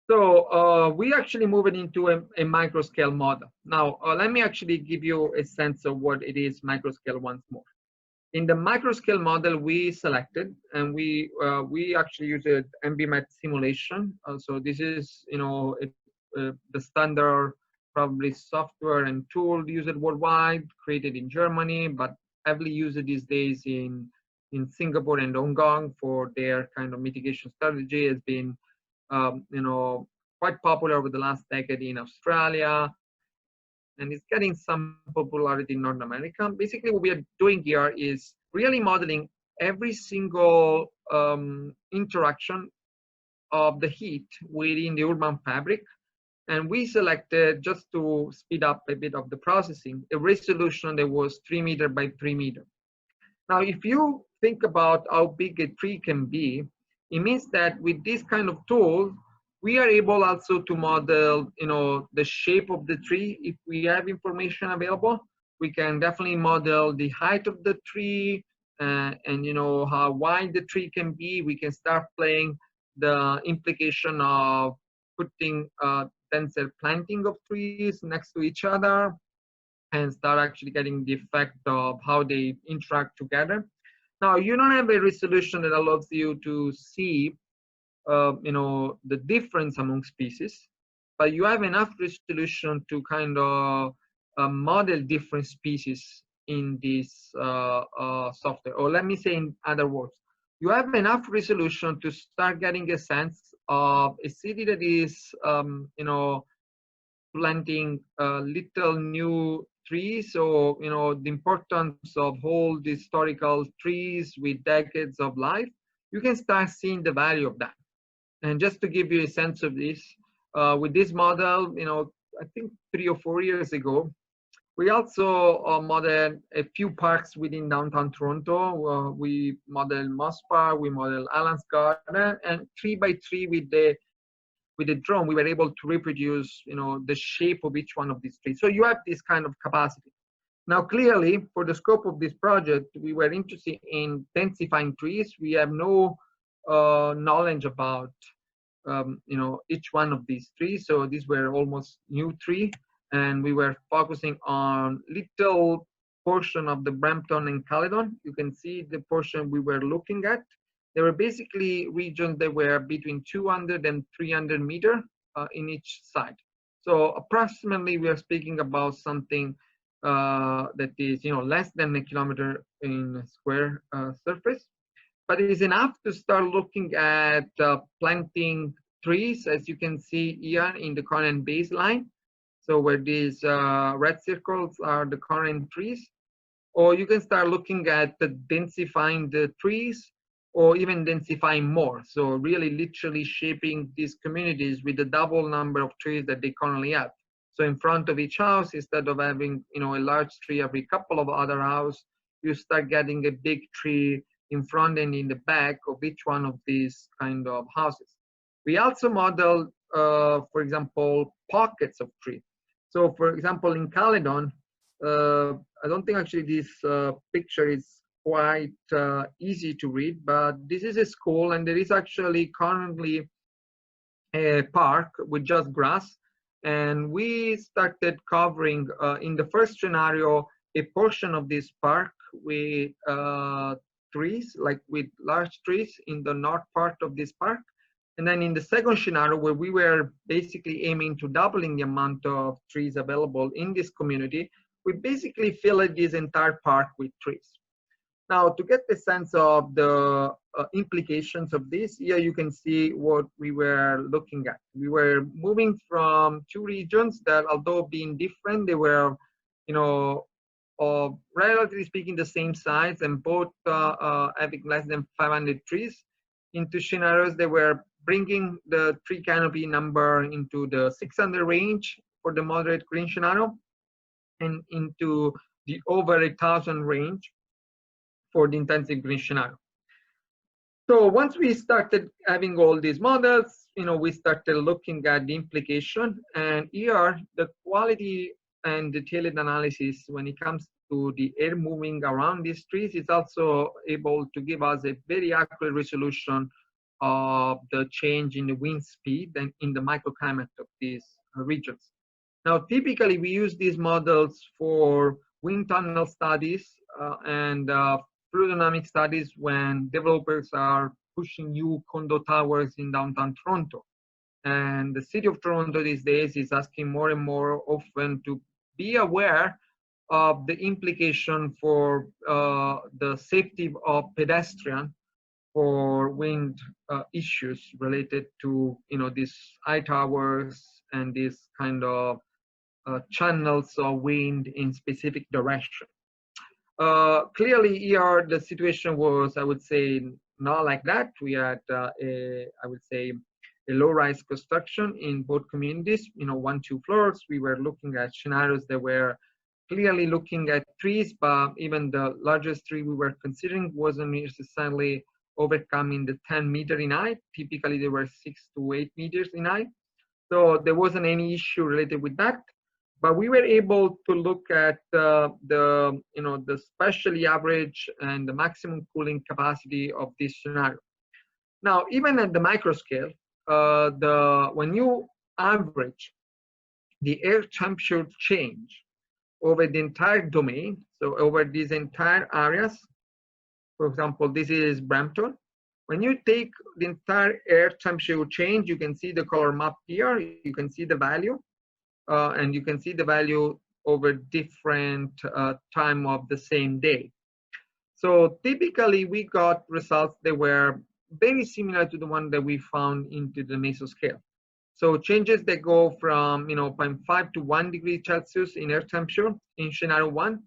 So we actually moved into a microscale model. Now, let me actually give you a sense of what it is microscale once more. In the microscale model we selected, and we actually used an MBMET simulation. So this is the standard probably software and tool used worldwide, created in Germany, but heavily used these days in Singapore and Hong Kong for their kind of mitigation strategy. Has been quite popular over the last decade in Australia, and it's getting some popularity in North America. Basically, what we are doing here is really modeling every single interaction of the heat within the urban fabric. And we selected, just to speed up a bit of the processing, a resolution that was 3 meter by 3 meter. Now, if you think about how big a tree can be, it means that with this kind of tool, we are able also to model, the shape of the tree. If we have information available, we can definitely model the height of the tree and how wide the tree can be. We can start playing the implication of putting denser planting of trees next to each other. and start actually getting the effect of how they interact together. Now, you don't have a resolution that allows you to see the difference among species, but you have enough resolution to kind of model different species in this software. Or let me say in other words, you have enough resolution to start getting a sense of a city that is, planting little new trees, or the importance of all the historical trees with decades of life. You can start seeing the value of that. And just to give you a sense of this, with this model, I think 3 or 4 years ago, we also modeled a few parks within downtown Toronto. We modeled Moss Park, we modeled Allen's Garden, and 3 by 3 with the drone, we were able to reproduce, the shape of each one of these trees. So you have this kind of capacity. Now, clearly, for the scope of this project, we were interested in densifying trees. We have no knowledge about each one of these trees, so these were almost new trees, and we were focusing on little portion of the Brampton and Caledon. You can see the portion we were looking at. There were basically regions that were between 200 and 300 meters in each side. So approximately we are speaking about something that is less than a kilometer in square surface. But it is enough to start looking at planting trees, as you can see here in the current baseline. So where these red circles are the current trees. Or you can start looking at densifying the trees, or even densifying more. So really literally shaping these communities with the double number of trees that they currently have. So in front of each house, instead of having a large tree every couple of other houses, you start getting a big tree in front and in the back of each one of these kind of houses. We also modeled, for example, pockets of trees. So for example, in Caledon, I don't think actually this picture is quite easy to read, but this is a school, and there is actually currently a park with just grass. And we started covering, in the first scenario, a portion of this park with trees, like with large trees in the north part of this park. And then in the second scenario, where we were basically aiming to doubling the amount of trees available in this community, we basically filled this entire park with trees. Now, to get the sense of the implications of this, here you can see what we were looking at. We were moving from 2 regions that, although being different, they were, relatively speaking, the same size, and both having less than 500 trees, into scenarios that were bringing the tree canopy number into the 600 range for the moderate green scenario, and into the over 1,000 range for the intensive green scenario. So once we started having all these models, we started looking at the implication, and here the quality and detailed analysis when it comes to the air moving around these trees is also able to give us a very accurate resolution of the change in the wind speed and in the microclimate of these regions. Now, typically we use these models for wind tunnel studies and fluid dynamic studies when developers are pushing new condo towers in downtown Toronto. And the city of Toronto these days is asking more and more often to be aware of the implication for the safety of pedestrians for wind issues related to these high towers and these kind of channels of wind in specific direction. Clearly here the situation was, I would say, not like that. We had I would say a low-rise construction in both communities, 1, 2 floors. We were looking at scenarios that were clearly looking at trees, but even the largest tree we were considering wasn't necessarily overcoming the 10 meter in height. Typically they were 6 to 8 meters in height. So there wasn't any issue related with that. But we were able to look at the spatially average and the maximum cooling capacity of this scenario. Now, even at the micro scale, when you average the air temperature change over the entire domain, so over these entire areas. For example, this is Brampton. When you take the entire air temperature change, you can see the color map here. You can see the value, and you can see the value over different time of the same day. So typically, we got results that were very similar to the one that we found into the mesoscale. So changes that go from 0.5 to 1 degree Celsius in air temperature in scenario 1,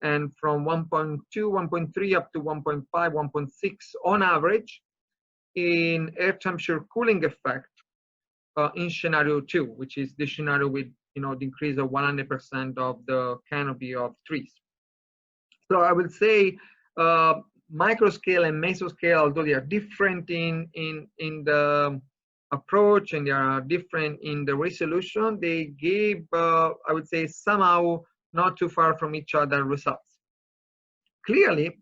and from 1.2, 1.3 up to 1.5, 1.6 on average in air temperature cooling effect in scenario 2, which is the scenario with the increase of 100% of the canopy of trees. So I would say microscale and mesoscale, although they are different in the approach and they are different in the resolution, they gave, I would say, somehow not too far from each other results. Clearly,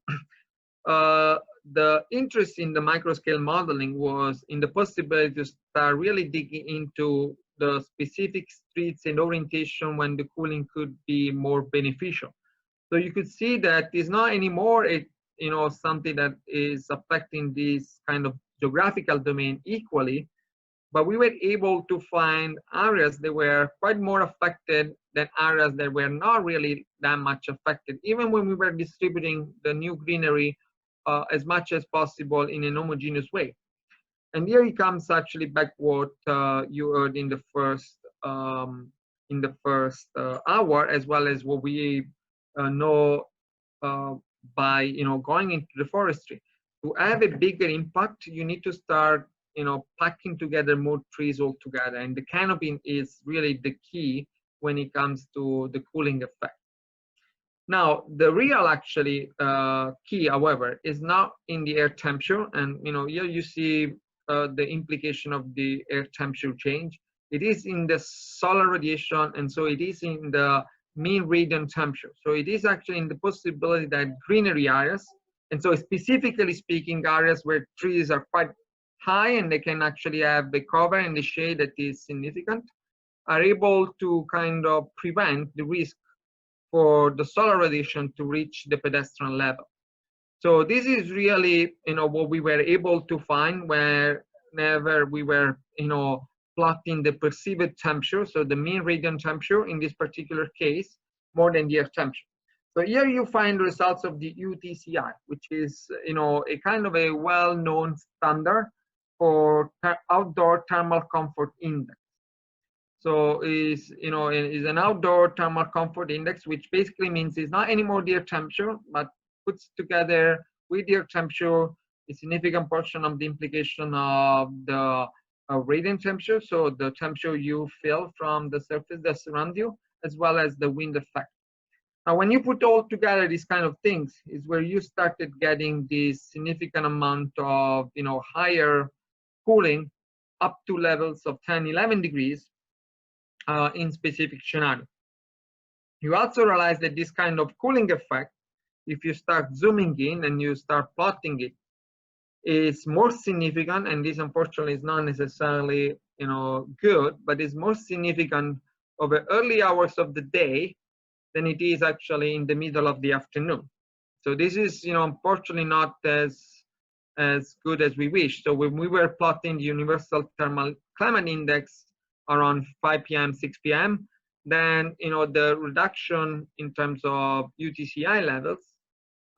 the interest in the microscale modeling was in the possibility to start really digging into the specific streets and orientation when the cooling could be more beneficial. So you could see that it's not anymore something that is affecting this kind of geographical domain equally, but we were able to find areas that were quite more affected than areas that were not really that much affected, even when we were distributing the new greenery as much as possible in an homogeneous way. And here it comes actually back what you heard in the first hour, as well as what we know by going into the forestry. To have a bigger impact, you need to start packing together more trees all together, and the canopy is really the key when it comes to the cooling effect. Now, the real actually key, however, is not in the air temperature, and here you see the implication of the air temperature change. It is in the solar radiation, and so it is in the mean radiant temperature. So it is actually in the possibility that greenery areas, and so specifically speaking, areas where trees are quite high and they can actually have the cover and the shade that is significant, are able to kind of prevent the risk for the solar radiation to reach the pedestrian level. So this is really what we were able to find whenever we were plotting the perceived temperature, so the mean radiant temperature in this particular case, more than the air temperature. So here you find results of the UTCI, which is a kind of a well-known standard for outdoor thermal comfort index. So is an outdoor thermal comfort index, which basically means it's not anymore the air temperature, but puts together with the air temperature a significant portion of the implication of the radiant temperature, so the temperature you feel from the surface that surrounds you, as well as the wind effect. Now, when you put all together these kind of things, is where you started getting this significant amount of higher cooling up to levels of 10, 11 degrees in specific scenario. You also realize that this kind of cooling effect, if you start zooming in and you start plotting it, is more significant, and this unfortunately is not necessarily good, but is more significant over early hours of the day than it is actually in the middle of the afternoon. So this is unfortunately not as good as we wish. So when we were plotting the universal thermal climate index around 5 p.m., 6 p.m., then the reduction in terms of UTCI levels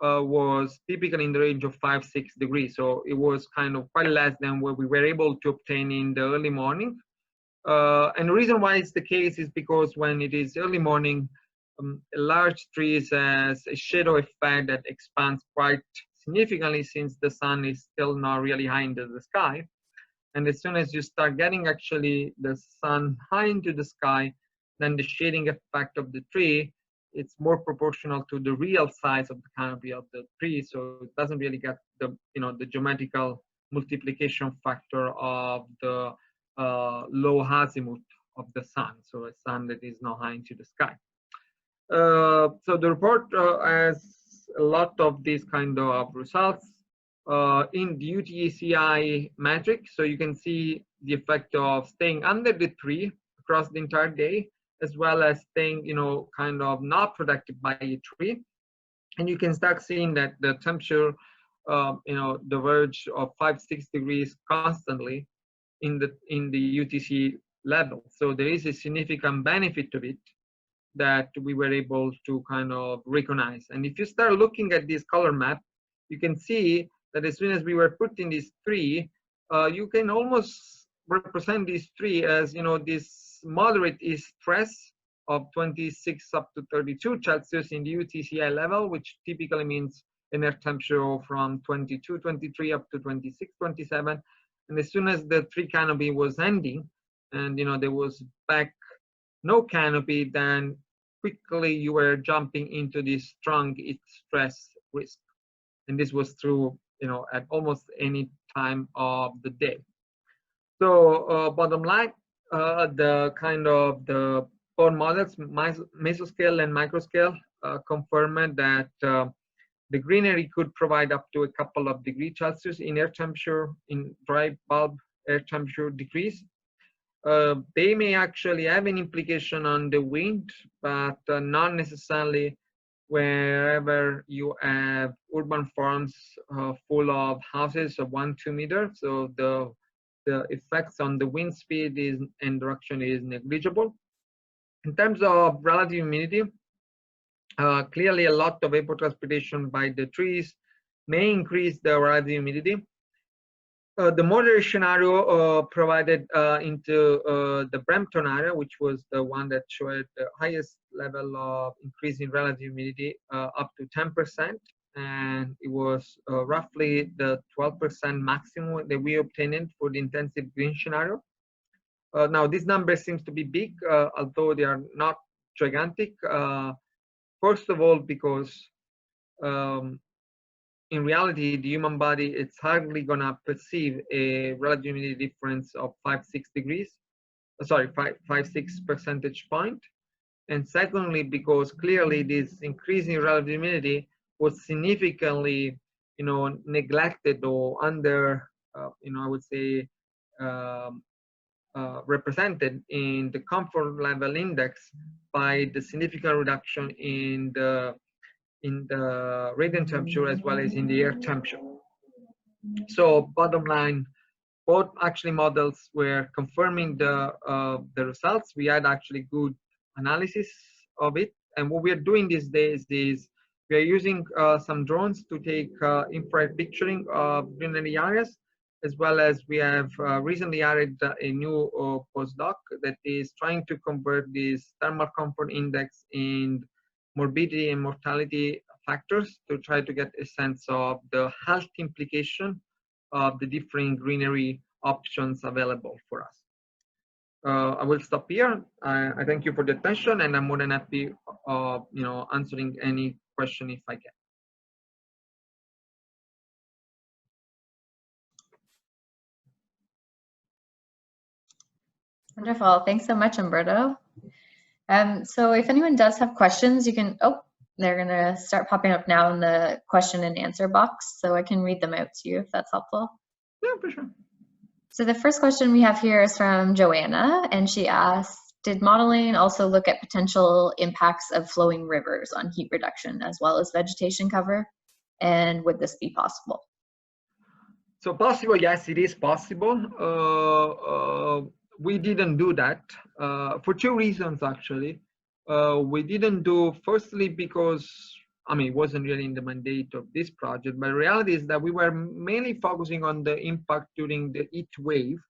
was typically in the range of 5-6 degrees. So it was kind of quite less than what we were able to obtain in the early morning. And the reason why it's the case is because when it is early morning, large trees has a shadow effect that expands quite significantly since the sun is still not really high into the sky. And as soon as you start getting actually the sun high into the sky, then the shading effect of the tree, it's more proportional to the real size of the canopy of the tree. So it doesn't really get the, the geometrical multiplication factor of the low azimuth of the sun. So a sun that is not high into the sky. So the report has a lot of these kind of results in the UTCI metric. So you can see the effect of staying under the tree across the entire day, as well as staying, kind of not protected by a tree. And you can start seeing that the temperature, diverge of 5-6 degrees constantly in the UTC level. So there is a significant benefit of it that we were able to kind of recognize. And if you start looking at this color map, you can see that as soon as we were putting these three, you can almost represent these three as, this moderate is stress of 26 up to 32 Celsius in the UTCI level, which typically means an air temperature from 22, 23 up to 26, 27. And as soon as the tree canopy was ending and, there was back no canopy, then quickly you were jumping into this strong heat stress risk. And this was true, at almost any time of the day. So bottom line, the kind of the core models, mesoscale and microscale, confirmed that the greenery could provide up to a couple of degrees Celsius in air temperature, in dry bulb air temperature decrease. They may actually have an implication on the wind, but not necessarily wherever you have urban farms full of houses of 1-2 meters. So the effects on the wind speed and direction is negligible. In terms of relative humidity, clearly a lot of evapotranspiration by the trees may increase the relative humidity. The moderate scenario provided into the Brampton area, which was the one that showed the highest level of increase in relative humidity, up to 10%, and it was roughly the 12% maximum that we obtained for the intensive green scenario. Now this number seems to be big, although they are not gigantic. First of all, because in reality, the human body, it's hardly gonna perceive a relative humidity difference of 5-6 degrees. Sorry, 5-6 percentage point. And secondly, because clearly this increasing relative humidity was significantly, neglected or under, I would say, represented in the comfort level index by the significant reduction in the radiant temperature as well as in the air temperature. So bottom line, both actually models were confirming the results. We had actually good analysis of it. And what we are doing these days is we are using some drones to take infrared picturing of greenery areas, as well as we have recently added a new postdoc that is trying to convert this thermal comfort index in morbidity and mortality factors to try to get a sense of the health implication of the different greenery options available for us. I will stop here. I thank you for the attention, and I'm more than happy of answering any question if I can. Wonderful. Thanks so much, Umberto. So if anyone does have questions, you can, they're going to start popping up now in the question and answer box, so I can read them out to you if that's helpful. Yeah, for sure. So the first question we have here is from Joanna, and she asks, did modeling also look at potential impacts of flowing rivers on heat reduction as well as vegetation cover? And would this be possible? So possible, yes, it is possible. We didn't do that for two reasons, actually. We didn't do, firstly, because, it wasn't really in the mandate of this project, but the reality is that we were mainly focusing on the impact during the heat wave.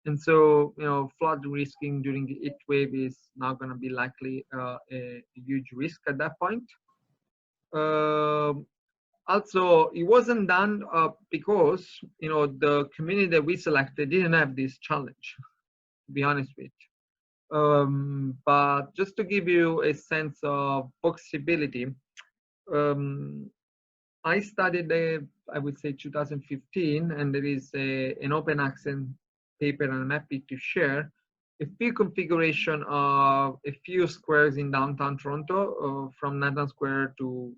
And so, flood risking during the heat wave is not going to be likely a huge risk at that point. Also, it wasn't done because, the community that we selected didn't have this challenge, to be honest with you. But just to give you a sense of possibility, I studied, I would say 2015, and there is an open access paper, and I'm happy to share a few configuration of a few squares in downtown Toronto, from Nathan Square to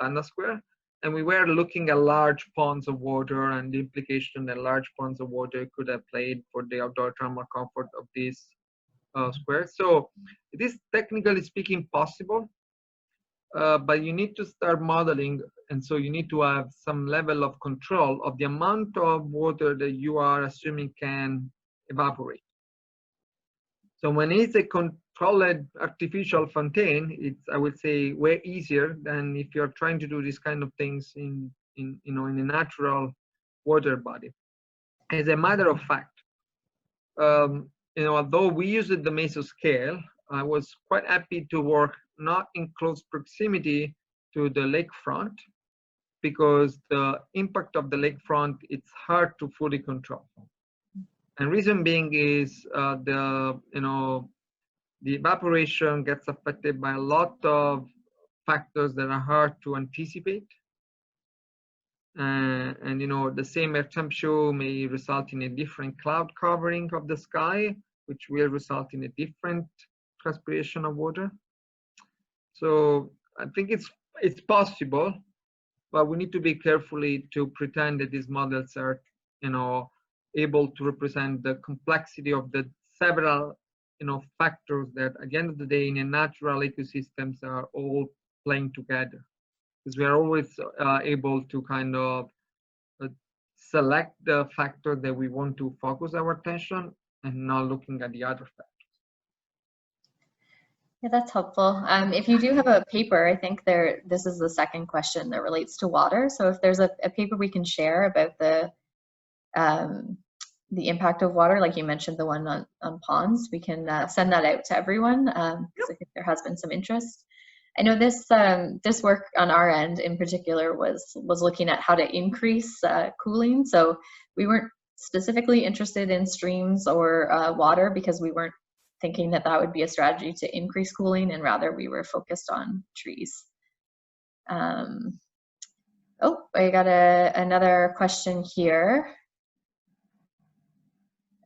Panda Square, and we were looking at large ponds of water and the implication that large ponds of water could have played for the outdoor thermal comfort of these squared. So it is technically speaking possible, but you need to start modeling, and so you need to have some level of control of the amount of water that you are assuming can evaporate. So when it's a controlled artificial fontaine, it's, I would say, way easier than if you're trying to do these kind of things in a natural water body. As a matter of fact, although we used the mesoscale, I was quite happy to work not in close proximity to the lakefront, because the impact of the lakefront, it's hard to fully control. And reason being is the evaporation gets affected by a lot of factors that are hard to anticipate. And the same air temperature may result in a different cloud covering of the sky, which will result in a different transpiration of water. So I think it's possible, but we need to be carefully to pretend that these models are able to represent the complexity of the several factors that at the end of the day in a natural ecosystems are all playing together, because we are always able to kind of select the factor that we want to focus our attention and not looking at the other factors. Yeah, that's helpful. If you do have a paper, I think this is the second question that relates to water. So if there's a paper we can share about the impact of water, like you mentioned, the one on ponds, we can send that out to everyone, because I think there has been some interest. I know this work on our end in particular was looking at how to increase cooling. So we weren't specifically interested in streams or water, because we weren't thinking that would be a strategy to increase cooling, and rather we were focused on trees. Oh, I got another question here.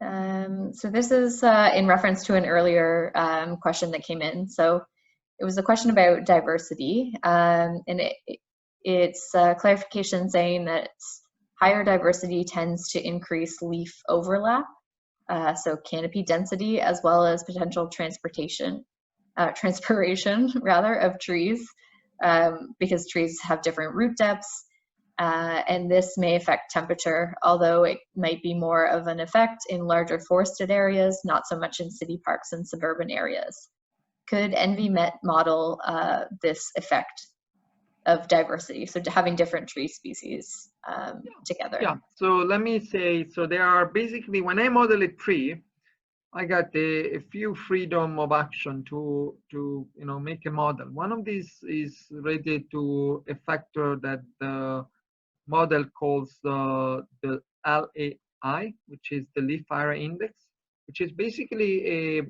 So this is in reference to an earlier question that came in. So it was a question about diversity, and it's clarification saying that higher diversity tends to increase leaf overlap, so canopy density, as well as potential transpiration rather of trees, because trees have different root depths. And this may affect temperature, although it might be more of an effect in larger forested areas, not so much in city parks and suburban areas. Could NVMet model this effect of diversity, so having different tree species together? Yeah, so let me say, so there are basically, when I model a tree, I got a few freedom of action to make a model. One of these is related to a factor that the model calls the LAI, which is the leaf area index, which is basically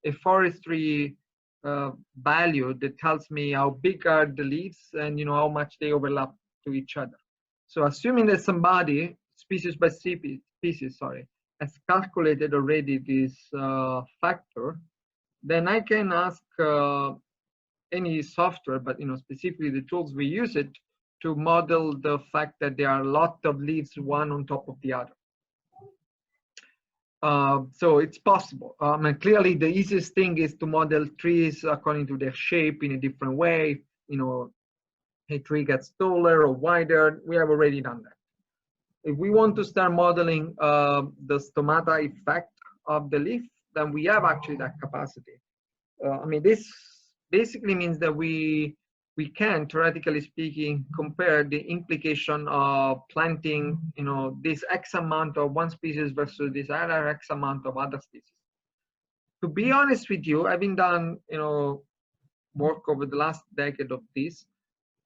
a forestry value that tells me how big are the leaves and how much they overlap to each other. So assuming that somebody, species by species, has calculated already this factor, then I can ask any software, but specifically the tools we use it to model the fact that there are a lot of leaves one on top of the other. So it's possible. And clearly the easiest thing is to model trees according to their shape in a different way. A tree gets taller or wider. We have already done that. If we want to start modeling the stomata effect of the leaf, then we have actually that capacity. This basically means that we can, theoretically speaking, compare the implication of planting, this X amount of one species versus this other X amount of other species. To be honest with you, having done, work over the last decade of this,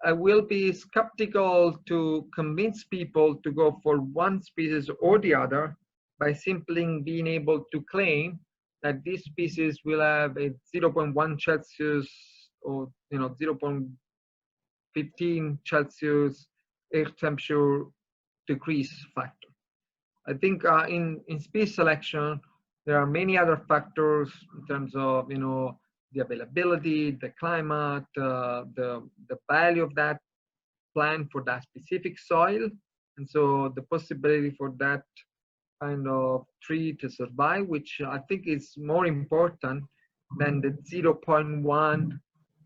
I will be skeptical to convince people to go for one species or the other by simply being able to claim that this species will have a 0.1 Celsius or 0.15 Celsius air temperature decrease factor. I think in species selection, there are many other factors in terms of the availability, the climate, the value of that plant for that specific soil, and so the possibility for that kind of tree to survive, which I think is more important than the 0.1,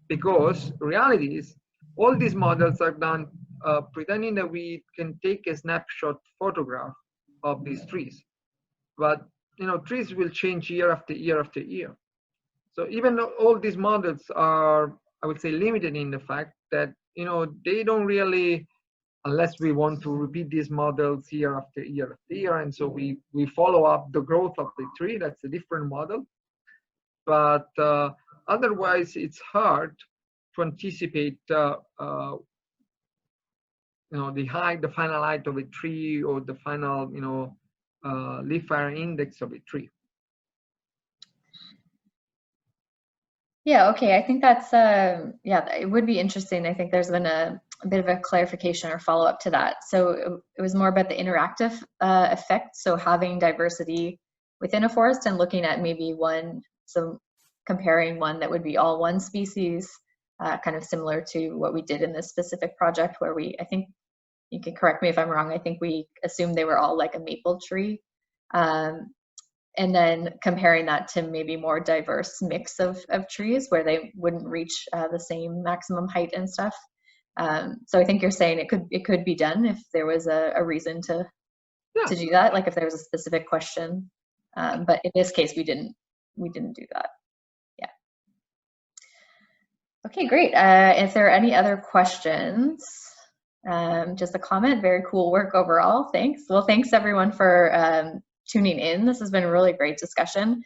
because reality is all these models are done pretending that we can take a snapshot photograph of these trees. But trees will change year after year after year. So even though all these models are, I would say, limited in the fact that they don't really, unless we want to repeat these models year after year after year, and so we follow up the growth of the tree. That's a different model. But otherwise, it's hard to anticipate the height, the final height of a tree, or the final leaf area index of a tree. Yeah, okay. I think that's, yeah, it would be interesting. I think there's been a bit of a clarification or follow-up to that. So it was more about the interactive effect. So having diversity within a forest and looking at maybe one, so comparing one that would be all one species, kind of similar to what we did in this specific project where I think, you can correct me if I'm wrong, I think we assumed they were all like a maple tree. And then comparing that to maybe more diverse mix of trees where they wouldn't reach the same maximum height and stuff. So I think you're saying it could be done if there was a reason to do that, like if there was a specific question. But in this case, we didn't do that. Yeah. Okay, great. If there are any other questions, just a comment. Very cool work overall. Thanks. Well, thanks everyone for tuning in. This has been a really great discussion.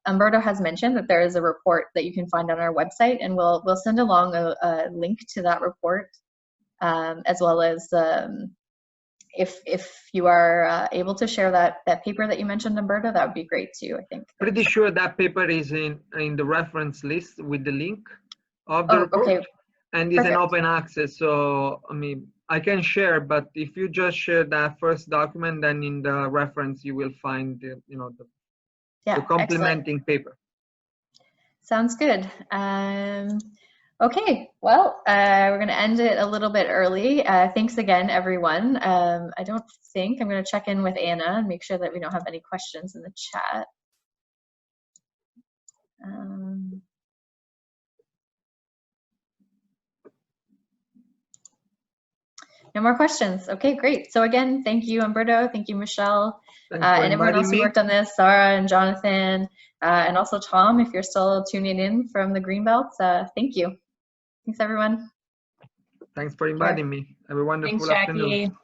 Umberto has mentioned that there is a report that you can find on our website, and we'll send along a link to that report, as well as if you are able to share that paper that you mentioned, Umberto, that would be great too, I think. Pretty sure that paper is in the reference list with the link of the report. Okay. And it's an open access, so I mean, I can share, but if you just share that first document, then in the reference you will find the complementing paper. Sounds good. Okay, well, we're going to end it a little bit early. Thanks again, everyone. I don't think I'm going to check in with Anna and make sure that we don't have any questions in the chat. No more questions. Okay, great. So again, thank you, Umberto. Thank you, Michelle. And everyone else who worked on this, Sarah and Jonathan, and also Tom, if you're still tuning in from the Greenbelt. Thank you. Thanks, everyone. Thanks for inviting me. Have a wonderful afternoon.